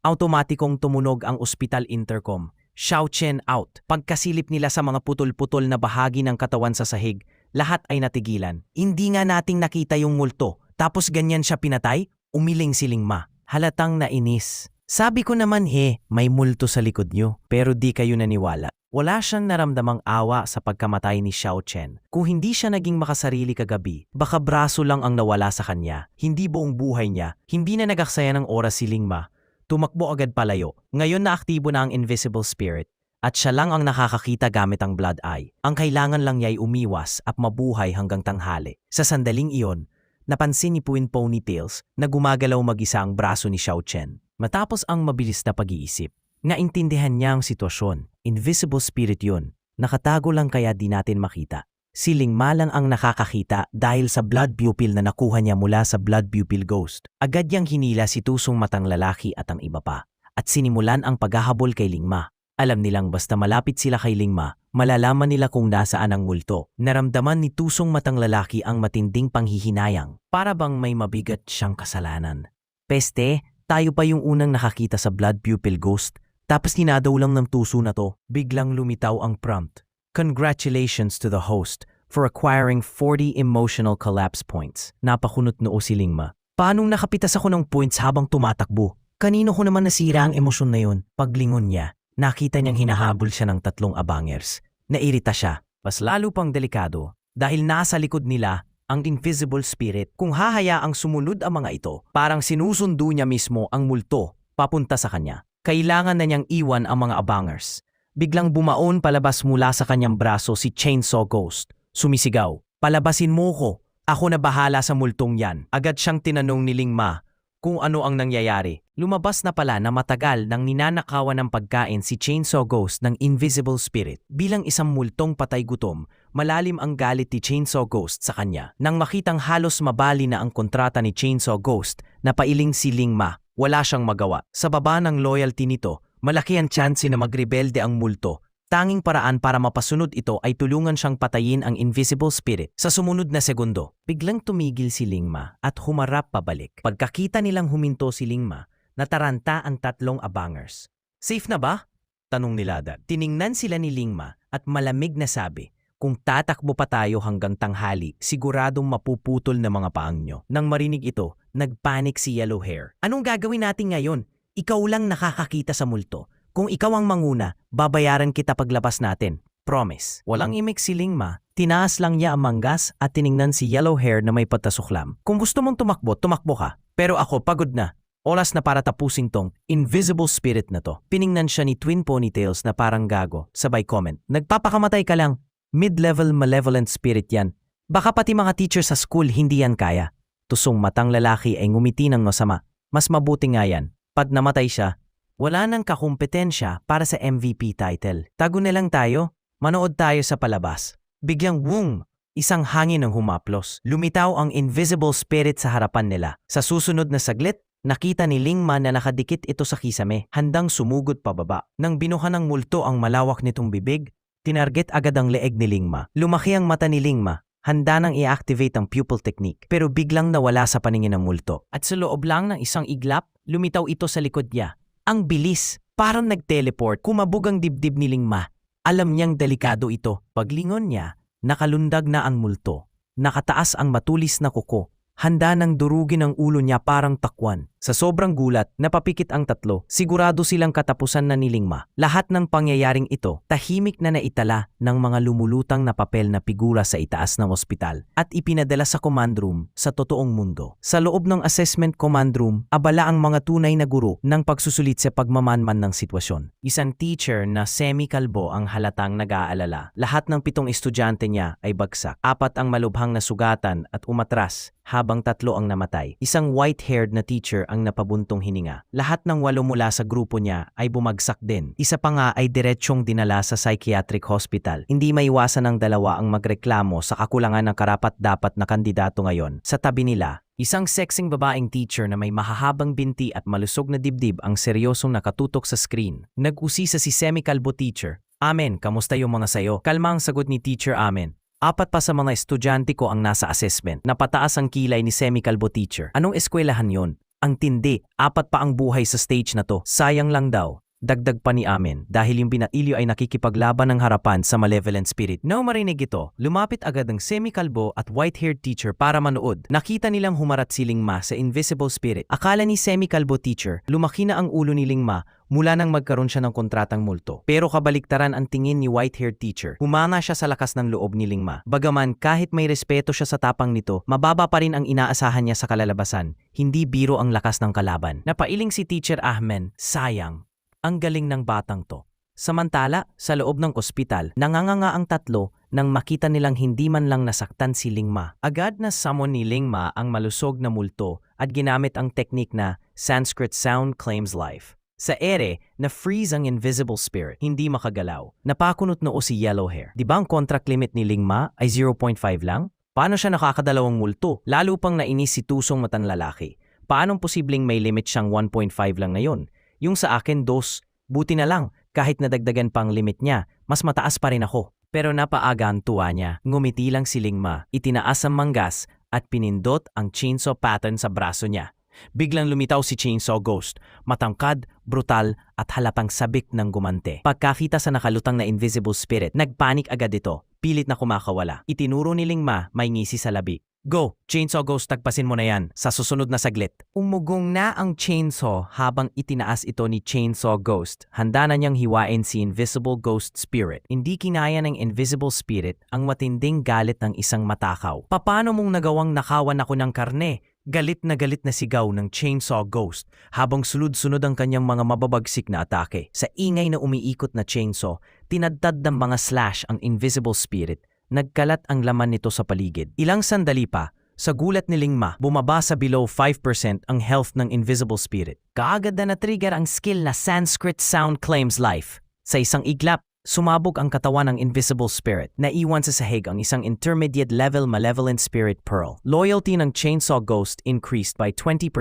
S1: Automatikong tumunog ang ospital intercom. Xiao Chen out. Pagkasilip nila sa mga putol-putol na bahagi ng katawan sa sahig, lahat ay natigilan. Hindi nga nating nakita yung multo. Tapos ganyan siya pinatay? Umiling si Lingma. Halatang nainis. Sabi ko naman may multo sa likod nyo. Pero di kayo naniwala. Wala siyang naramdamang awa sa pagkamatay ni Xiao Chen. Kung hindi siya naging makasarili kagabi, baka braso lang ang nawala sa kanya. Hindi buong buhay niya. Hindi na nagaksaya ng oras si Lingma. Tumakbo agad palayo. Ngayon na aktibo na ang invisible spirit at siya lang ang nakakakita gamit ang blood eye. Ang kailangan lang niya ay umiwas at mabuhay hanggang tanghali. Sa sandaling iyon, napansin ni Twin Ponytails na gumagalaw mag-isa ang braso ni Xiao Chen. Matapos ang mabilis na pag-iisip, naintindihan niya ang sitwasyon. Invisible spirit yun. Nakatago lang kaya di natin makita. Si Lingma lang ang nakakakita dahil sa blood pupil na nakuha niya mula sa blood pupil ghost. Agad niyang hinila si Tusong Matang Lalaki at ang iba pa, at sinimulan ang paghahabol kay Lingma. Alam nilang basta malapit sila kay Lingma, malalaman nila kung nasaan ang multo. Naramdaman ni Tusong Matang Lalaki ang matinding panghihinayang, para bang may mabigat siyang kasalanan. Peste, tayo pa yung unang nakakita sa blood pupil ghost, tapos ninadaw lang ng tuso na to. Biglang lumitaw ang prompt. Congratulations to the host for acquiring 40 emotional collapse points. Napakunot noo si Lingma. Paanong nakapitas ako ng points habang tumatakbo? Kanino ko naman nasira ang emosyon na yun? Paglingon niya, nakita niyang hinahabol siya ng 3 abangers. Nairita siya. Mas lalo pang delikado dahil nasa likod nila ang invisible spirit. Kung hahayaang sumunod ang mga ito, parang sinusundo niya mismo ang multo papunta sa kanya. Kailangan na niyang iwan ang mga abangers. Biglang bumaon palabas mula sa kanyang braso si Chainsaw Ghost. Sumisigaw, "Palabasin mo ko! Ako na bahala sa multong yan." Agad siyang tinanong ni Lingma kung ano ang nangyayari. Lumabas na pala na matagal nang ninanakawan ng pagkain si Chainsaw Ghost ng invisible spirit. Bilang isang multong patay gutom, malalim ang galit ni Chainsaw Ghost sa kanya. Nang makitang halos mabali na ang kontrata ni Chainsaw Ghost, napailing si Lingma. Wala siyang magawa. Sa baba ng loyalty nito, malaki ang tsansi na magrebelde ang multo. Tanging paraan para mapasunod ito ay tulungan siyang patayin ang invisible spirit. Sa sumunod na segundo, biglang tumigil si Lingma at humarap pabalik. Pagkakita nilang huminto si Lingma, nataranta ang 3 abangers. "Safe na ba?" tanong ni Lada. Tiningnan sila ni Lingma at malamig na sabi, "Kung tatakbo pa tayo hanggang tanghali, siguradong mapuputol na mga paang nyo." Nang marinig ito, nagpanik si Yellow Hair. "Anong gagawin natin ngayon? Ikaw lang nakakakita sa multo. Kung ikaw ang manguna, babayaran kita paglabas natin. Promise." Walang imik si Lingma. Tinaas lang niya ang manggas at tiningnan si Yellow Hair na may patasuklam. "Kung gusto mong tumakbo, tumakbo ka. Pero ako pagod na. Oras na para tapusin tong invisible spirit na to." Piningnan siya ni Twin Ponytails na parang gago. Sabay comment, "Nagpapakamatay ka lang. Mid-level malevolent spirit yan. Baka pati mga teacher sa school hindi yan kaya." Tusong Matang Lalaki ay ngumiti ng masama. Mas mabuti nga yan. Pag namatay siya, wala nang kakumpetensya para sa MVP title. Tago na lang tayo. Manood tayo sa palabas. Biglang wung! Isang hangin ang humaplos. Lumitaw ang invisible spirit sa harapan nila. Sa susunod na saglit, nakita ni Lingma na nakadikit ito sa kisame, handang sumugod pababa. Nang binuhan ng multo ang malawak nitong bibig, tinarget agad ang leeg ni Lingma. Lumaki ang mata ni Lingma. Handa nang i-activate ang pupil technique, pero biglang nawala sa paningin ng multo. At sa loob lang ng isang iglap, lumitaw ito sa likod niya. Ang bilis, parang nag-teleport, kumabog ang dibdib ni Lingma. Alam niyang delikado ito. Paglingon niya, nakalundag na ang multo. Nakataas ang matulis na kuko. Handa nang durugin ang ulo niya parang takwan. Sa sobrang gulat, napapikit ang 3. Sigurado silang katapusan na ni Lingma. Lahat ng pangyayaring ito, tahimik na naitala ng mga lumulutang na papel na figura sa itaas ng ospital at ipinadala sa command room sa totoong mundo. Sa loob ng assessment command room, abala ang mga tunay na guro ng pagsusulit sa pagmamanman ng sitwasyon. Isang teacher na semi-kalbo ang halatang nag-aalala. Lahat ng 7 estudyante niya ay bagsak. 4 ang malubhang na sugatan at umatras, habang 3 ang namatay. Isang white-haired na teacher ang napabuntong hininga. Lahat ng 8 mula sa grupo niya ay bumagsak din. Isa pa nga ay diretsyong dinala sa psychiatric hospital. Hindi maiwasan ng 2 ang magreklamo sa kakulangan ng karapat-dapat na kandidato ngayon. Sa tabi nila, isang sexing babaeng teacher na may mahahabang binti at malusog na dibdib ang seryosong nakatutok sa screen. Nag-usisa si semi-kalbo teacher. "Amen, kamusta yung mga sayo?" Kalma ang sagot ni teacher Amen. 4 pa sa mga estudyante ko ang nasa assessment. Napataas ang kilay ni semi-kalbo teacher. "Anong eskwelahan yon? Ang tindi, 4 pa ang buhay sa stage na to. Sayang lang daw." Dagdag pa ni Amen dahil yung binatilyo ay nakikipaglaban ng harapan sa malevolent spirit. Nang marinig ito, lumapit agad ang semi-kalbo at white-haired teacher para manood. Nakita nilang humarat si Lingma sa invisible spirit. Akala ni semi-kalbo teacher, lumaki na ang ulo ni Lingma mula nang magkaroon siya ng kontratang multo. Pero kabaliktaran ang tingin ni white-haired teacher. Humana siya sa lakas ng loob ni Lingma. Bagaman kahit may respeto siya sa tapang nito, mababa pa rin ang inaasahan niya sa kalalabasan. Hindi biro ang lakas ng kalaban. Napailing si teacher Ahmen, "Sayang. Ang galing ng batang to." Samantala, sa loob ng ospital, nanganganga ang 3 nang makita nilang hindi man lang nasaktan si Lingma. Agad na summon ni Lingma ang malusog na multo at ginamit ang teknik na Sanskrit Sound Claims Life. Sa ere, na-freeze ang invisible spirit, hindi makagalaw. Napakunot noo si Yellowhair. Di ba ang contract limit ni Lingma ay 0.5 lang? Paano siya nakakadalawang multo? Lalo pang nainis si Tusong matang lalaki. Paanong posibleng may limit siyang 1.5 lang na yon? Yung sa akin, 2. Buti na lang, kahit nadagdagan pang limit niya, mas mataas pa rin ako. Pero napaaga ang tuwa niya. Ngumiti lang si Lingma, itinaas ang manggas at pinindot ang chainsaw pattern sa braso niya. Biglang lumitaw si Chainsaw Ghost, matangkad, brutal at halatang sabik ng gumante. Pagkakita sa nakalutang na invisible spirit, nagpanik agad ito, pilit na kumakawala. Itinuro ni Lingma may ngisi sa labi. Go, Chainsaw Ghost, tagpasin mo na yan sa susunod na saglit. Umugong na ang chainsaw habang itinaas ito ni Chainsaw Ghost. Handa na niyang hiwain si Invisible Ghost Spirit. Hindi kinaya ng Invisible Spirit ang matinding galit ng isang matakaw. Paano mong nagawang nakawan ako ng karne? Galit na sigaw ng Chainsaw Ghost habang sunod-sunod ang kanyang mga mababagsik na atake. Sa ingay na umiikot na chainsaw, tinadtad ng mga slash ang Invisible Spirit. Nagkalat ang laman nito sa paligid. Ilang sandali pa, sa gulat ni Lingma, bumaba sa below 5% ang health ng Invisible Spirit. Kaagad na na-trigger ang skill na Sanskrit Sound Claims Life. Sa isang iglap, sumabog ang katawan ng Invisible Spirit. Naiwan sa sahig ang isang intermediate level Malevolent Spirit Pearl. Loyalty ng Chainsaw Ghost increased by 20%.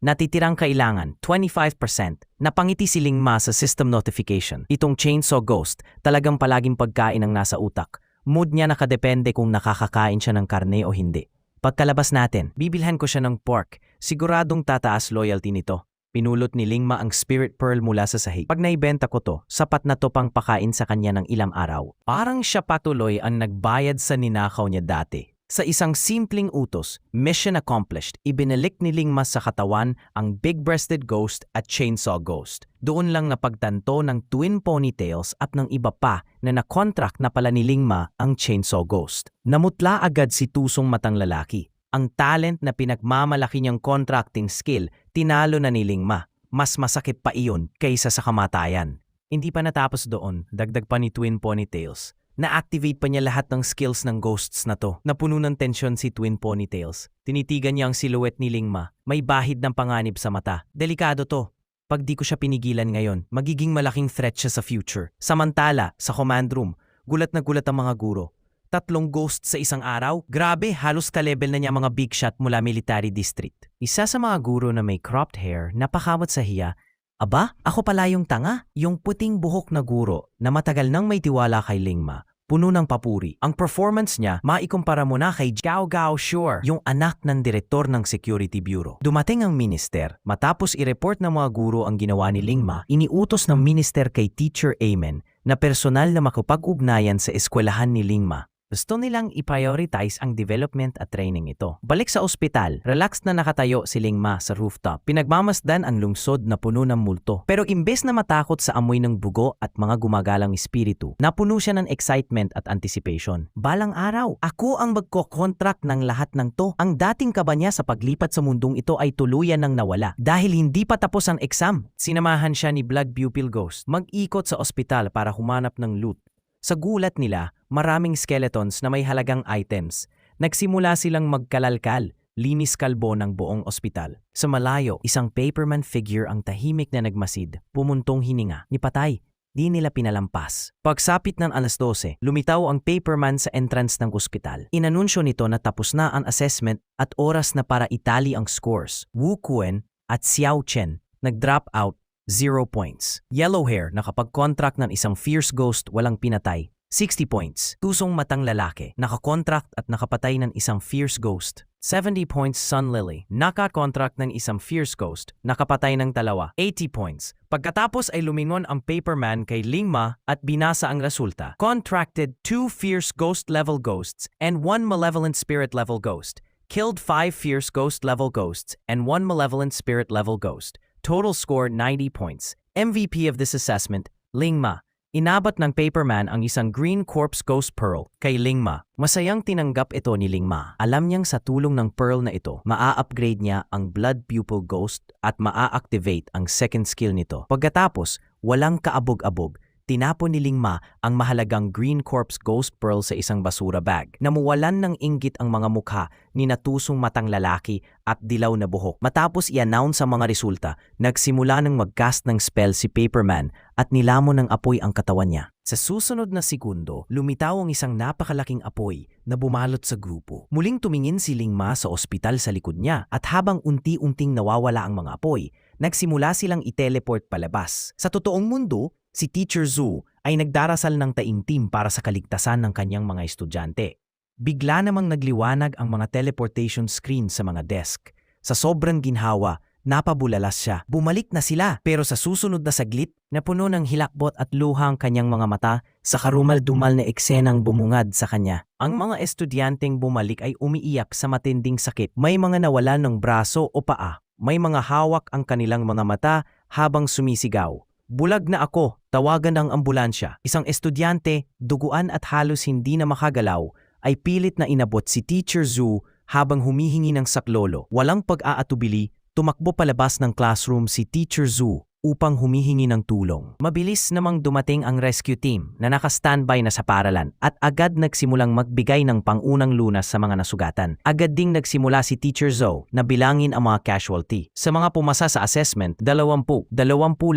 S1: Natitirang kailangan, 25%. Napangiti si Lingma sa system notification. Itong Chainsaw Ghost, talagang palaging pagkain ang nasa utak. Mood niya nakadepende kung nakakakain siya ng karne o hindi. Pagkalabas natin, bibilhan ko siya ng pork. Siguradong tataas loyalty nito. Pinulot ni Lingma ang Spirit Pearl mula sa sahig. Pag naibenta ko to, sapat na to pang pakain sa kanya ng ilang araw. Parang siya patuloy ang nagbayad sa ninakaw niya dati. Sa isang simpleng utos, mission accomplished, ibinalik ni Lingma sa katawan ang Big-Breasted Ghost at Chainsaw Ghost. Doon lang napagtanto ng Twin Ponytails at ng iba pa na nakontract na pala ni Lingma ang Chainsaw Ghost. Namutla agad si Tusong matang lalaki. Ang talent na pinagmamalaki niyang contracting skill, tinalo na ni Lingma. Mas masakit pa iyon kaysa sa kamatayan. Hindi pa natapos doon, dagdag pa ni Twin Ponytails. Na-activate pa niya lahat ng skills ng ghosts na to. Napuno ng tensyon si Twin Ponytails. Tinitigan niya ang silhouette ni Lingma. May bahid ng panganib sa mata. Delikado to. Pag di ko siya pinigilan ngayon, magiging malaking threat siya sa future. Samantala, sa command room, gulat na gulat ang mga guro. 3 ghosts sa isang araw? Grabe, halos ka-level na niya mga big shot mula military district. Isa sa mga guro na may cropped hair, napakamot sa hiya. Aba, ako pala yung tanga, yung puting buhok na guro na matagal nang may tiwala kay Lingma, puno ng papuri. Ang performance niya, maikumpara mo na kay Gao Gao Sure, yung anak ng direktor ng Security Bureau. Dumating ang minister, matapos i-report ng mga guro ang ginawa ni Lingma, iniutos ng minister kay Teacher Amen na personal na makapag-ugnayan sa eskwelahan ni Lingma. Gusto nilang i-prioritize ang development at training ito. Balik sa ospital, relaxed na nakatayo si Lingma sa rooftop. Pinagmamasdan ang lungsod na puno ng multo. Pero imbes na matakot sa amoy ng bugo at mga gumagalang espiritu, napuno siya ng excitement at anticipation. Balang araw, ako ang magko-contract ng lahat ng to. Ang dating kaba niya sa paglipat sa mundong ito ay tuluyan ng nawala. Dahil hindi pa tapos ang exam, sinamahan siya ni Blood Pupil Ghost mag-ikot sa ospital para humanap ng loot. Sa gulat nila, maraming skeletons na may halagang items. Nagsimula silang magkalalkal, linis kalbo ng buong ospital. Sa malayo, isang paperman figure ang tahimik na nagmasid, pumuntong hininga. Ni patay, di nila pinalampas. Pagsapit ng alas 12, lumitaw ang paperman sa entrance ng ospital. Inanunsyo nito na tapos na ang assessment at oras na para itali ang scores. Wu Kuen at Xiao Chen nag-drop out. 0 points. Yellowhair nakapag-contract ng isang fierce ghost walang pinatay. 60 points. Tusong matang lalaki nakakontract at nakapatay ng isang fierce ghost. 70 points. Sun Lily nakakontract ng isang fierce ghost nakapatay ng 2. 80 points. Pagkatapos ay lumingon ang paperman kay Lingma at binasa ang resulta. Contracted 2 fierce ghost level ghosts and 1 malevolent spirit level ghost. Killed 5 fierce ghost level ghosts and 1 malevolent spirit level ghost. Total score 90 points. MVP of this assessment, Lingma. Inabot ng paperman ang isang Green Corpse Ghost Pearl kay Lingma. Masayang tinanggap ito ni Lingma. Alam niyang sa tulong ng pearl na ito, maa-upgrade niya ang Blood Pupil Ghost at maa-activate ang second skill nito. Pagkatapos, walang kaabog-abog, tinapon ni Lingma ang mahalagang Green Corpse Ghost Pearl sa isang basura bag. Namuwalan ng inggit ang mga mukha ni natusong matang lalaki at dilaw na buhok. Matapos i-announce ang mga resulta, nagsimula ng mag-cast ng spell si Paperman at nilamon ng apoy ang katawan niya. Sa susunod na segundo, lumitaw ang isang napakalaking apoy na bumalot sa grupo. Muling tumingin si Lingma sa ospital sa likod niya at habang unti-unting nawawala ang mga apoy, nagsimula silang i-teleport palabas. Sa totoong mundo, si Teacher Zhu ay nagdarasal ng taimtim para sa kaligtasan ng kanyang mga estudyante. Bigla namang nagliwanag ang mga teleportation screen sa mga desk. Sa sobrang ginhawa, napabulalas siya. Bumalik na sila, pero sa susunod na saglit, napuno ng hilakbot at luha ang kanyang mga mata sa karumal-dumal na eksenang bumungad sa kanya. Ang mga estudyanteng bumalik ay umiiyak sa matinding sakit. May mga nawalan ng braso o paa. May mga hawak ang kanilang mga mata habang sumisigaw. Bulag na ako, tawagan ang ambulansya. Isang estudyante, duguan at halos hindi na makagalaw, ay pilit na inabot si Teacher Zhu habang humihingi ng saklolo. Walang pag-aatubili, tumakbo palabas ng classroom si Teacher Zhu upang humihingi ng tulong. Mabilis namang dumating ang rescue team na naka-standby na sa paralan at agad nagsimulang magbigay ng pangunang lunas sa mga nasugatan. Agad ding nagsimula si Teacher Zhou na bilangin ang mga casualty. Sa mga pumasa sa assessment, 20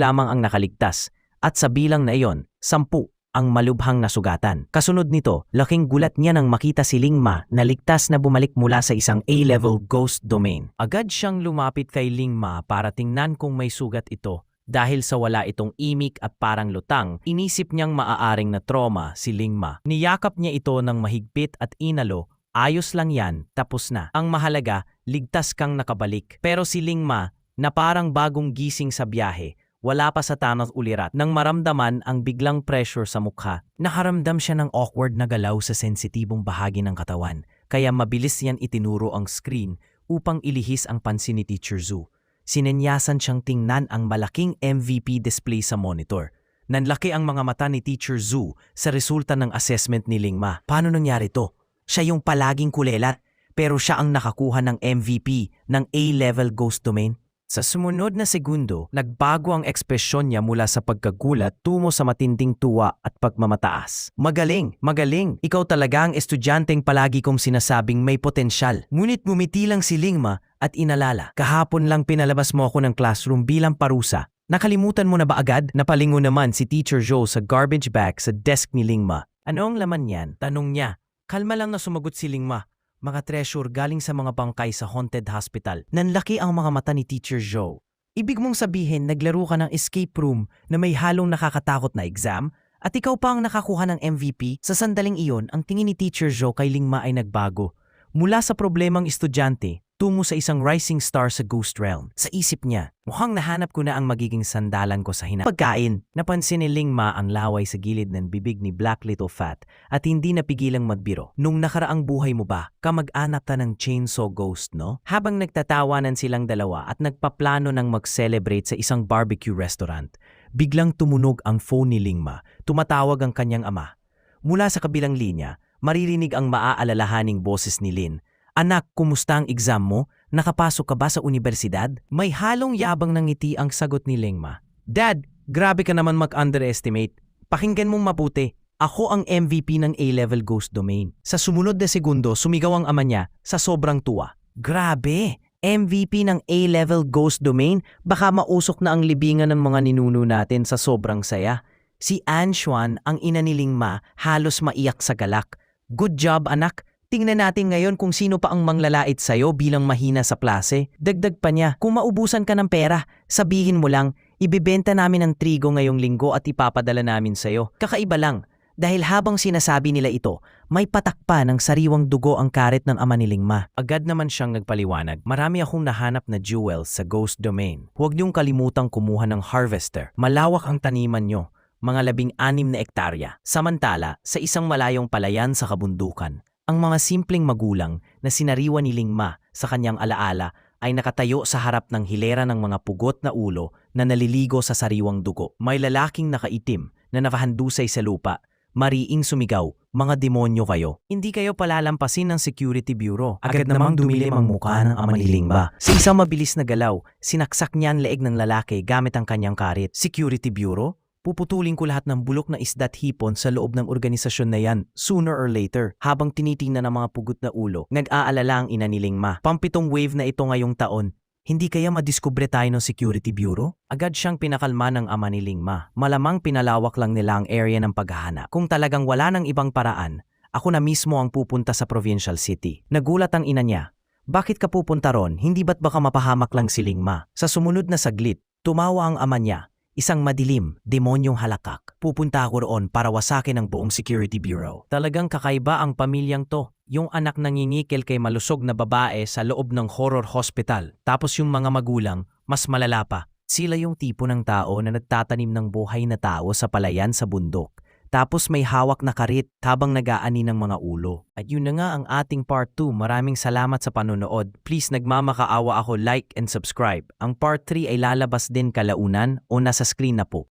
S1: lamang ang nakaligtas at sa bilang na iyon, 10 ang malubhang nasugatan. Kasunod nito, laking gulat niya nang makita si Lingma na ligtas na bumalik mula sa isang A-level ghost domain. Agad siyang lumapit kay Lingma para tingnan kung may sugat ito. Dahil sa wala itong imik at parang lutang, inisip niyang maaaring na trauma si Lingma. Niyakap niya ito ng mahigpit at inalo, ayos lang yan, tapos na. Ang mahalaga, ligtas kang nakabalik. Pero si Lingma, na parang bagong gising sa biyahe, wala pa sa tanong ulirat. Nang maramdaman ang biglang pressure sa mukha, nakaramdam siya ng awkward na galaw sa sensitibong bahagi ng katawan. Kaya mabilis yan itinuro ang screen upang ilihis ang pansin ni Teacher Zhu. Sinenyasan siyang tingnan ang malaking MVP display sa monitor. Nanlaki ang mga mata ni Teacher Zhu sa resulta ng assessment ni Lingma. Paano nangyari to? Siya yung palaging kulelat, pero siya ang nakakuha ng MVP ng A-level ghost domain. Sa sumunod na segundo, nagbago ang ekspresyon niya mula sa pagkagulat tungo sa matinding tuwa at pagmamataas. Magaling, magaling! Ikaw talaga ang estudyanteng palagi kong sinasabing may potensyal. Ngunit bumiti lang si Lingma at inalala. Kahapon lang pinalabas mo ako ng classroom bilang parusa. Nakalimutan mo na ba agad? Napalingo naman si Teacher Zhou sa garbage bag sa desk ni Lingma. Ano ang laman niyan? Tanong niya. Kalma lang na sumagot si Lingma. Mga treasure galing sa mga bangkay sa haunted hospital. Nanlaki ang mga mata ni Teacher Zhou. Ibig mong sabihin naglaro ka ng escape room na may halong nakakatakot na exam at ikaw pa ang nakakuha ng MVP? Sa sandaling iyon, ang tingin ni Teacher Zhou kay Lingma ay nagbago. Mula sa problemang estudyante, tungo sa isang rising star sa ghost realm. Sa isip niya, mukhang nahanap ko na ang magiging sandalan ko sa pagkain. Napansin ni Lingma ang laway sa gilid ng bibig ni Black Little Fat at hindi napigilang magbiro. Nung nakaraang buhay mo ba, kamag-anak ka ng chainsaw ghost, no? Habang nagtatawanan silang dalawa at nagpaplano ng mag-celebrate sa isang barbecue restaurant, biglang tumunog ang phone ni Lingma. Tumatawag ang kanyang ama. Mula sa kabilang linya, maririnig ang maaalalahaning boses ni Lin. Anak, kumusta ang exam mo? Nakapasok ka ba sa universidad? May halong yabang ng ngiti ang sagot ni Lingma. Dad, grabe ka naman mag-underestimate. Pakinggan mong mabuti. Ako ang MVP ng A-level ghost domain. Sa sumunod na segundo, sumigaw ang ama niya sa sobrang tuwa. Grabe! MVP ng A-level ghost domain? Baka mausok na ang libingan ng mga ninuno natin sa sobrang saya. Si Anshuan, ang ina ni Lingma, halos maiyak sa galak. Good job, anak! Tingnan natin ngayon kung sino pa ang manglalait sa'yo bilang mahina sa klase. Dagdag pa niya, kung maubusan ka ng pera, sabihin mo lang, ibibenta namin ang trigo ngayong linggo at ipapadala namin sa'yo. Kakaiba lang, dahil habang sinasabi nila ito, may patak pa ng sariwang dugo ang karet ng ama ni Lingma. Agad naman siyang nagpaliwanag, marami akong nahanap na jewels sa ghost domain. Huwag niyong kalimutang kumuha ng harvester. Malawak ang taniman niyo, mga 16 na ektarya. Samantala, sa isang malayong palayan sa kabundukan, ang mga simpleng magulang na sinariwa ni Lingma sa kanyang alaala ay nakatayo sa harap ng hilera ng mga pugot na ulo na naliligo sa sariwang dugo. May lalaking nakaitim na nakahandusay sa lupa. Mariing sumigaw, mga demonyo kayo. Hindi kayo palalampasin ng security bureau. Agad namang dumilim ang mukha ng ama ni Lingma. Sa isang mabilis na galaw, sinaksak niya ang leeg ng lalaki gamit ang kanyang karit. Security bureau? Puputulin ko lahat ng bulok na isda't hipon sa loob ng organisasyon na yan, sooner or later. Habang tinitingnan ng mga pugot na ulo, nag-aalala ang ina ni Lingma. Pampitong wave na ito ngayong taon. Hindi kaya madiskubre tayo ng Security Bureau? Agad siyang pinakalma ng ama ni Lingma. Malamang pinalawak lang nila ang area ng paghahanap. Kung talagang wala ng ibang paraan, ako na mismo ang pupunta sa Provincial City. Nagulat ang ina niya. Bakit ka pupunta ron? Hindi ba't baka mapahamak lang si Lingma? Sa sumunod na saglit, tumawa ang ama niya. Isang madilim, demonyong halakak. Pupunta ako roon para wasakin ang buong Security Bureau. Talagang kakaiba ang pamilyang to. Yung anak nangingikil kay malusog na babae sa loob ng horror hospital. Tapos yung mga magulang, mas malala pa. Sila yung tipo ng tao na nagtatanim ng buhay na tao sa palayan sa bundok. Tapos may hawak na karit habang nag-aani ng mga ulo. At yun na nga ang ating part 2. Maraming salamat sa panonood. Please nagmamakaawa ako, like and subscribe. Ang part 3 ay lalabas din kalaunan o nasa screen na po.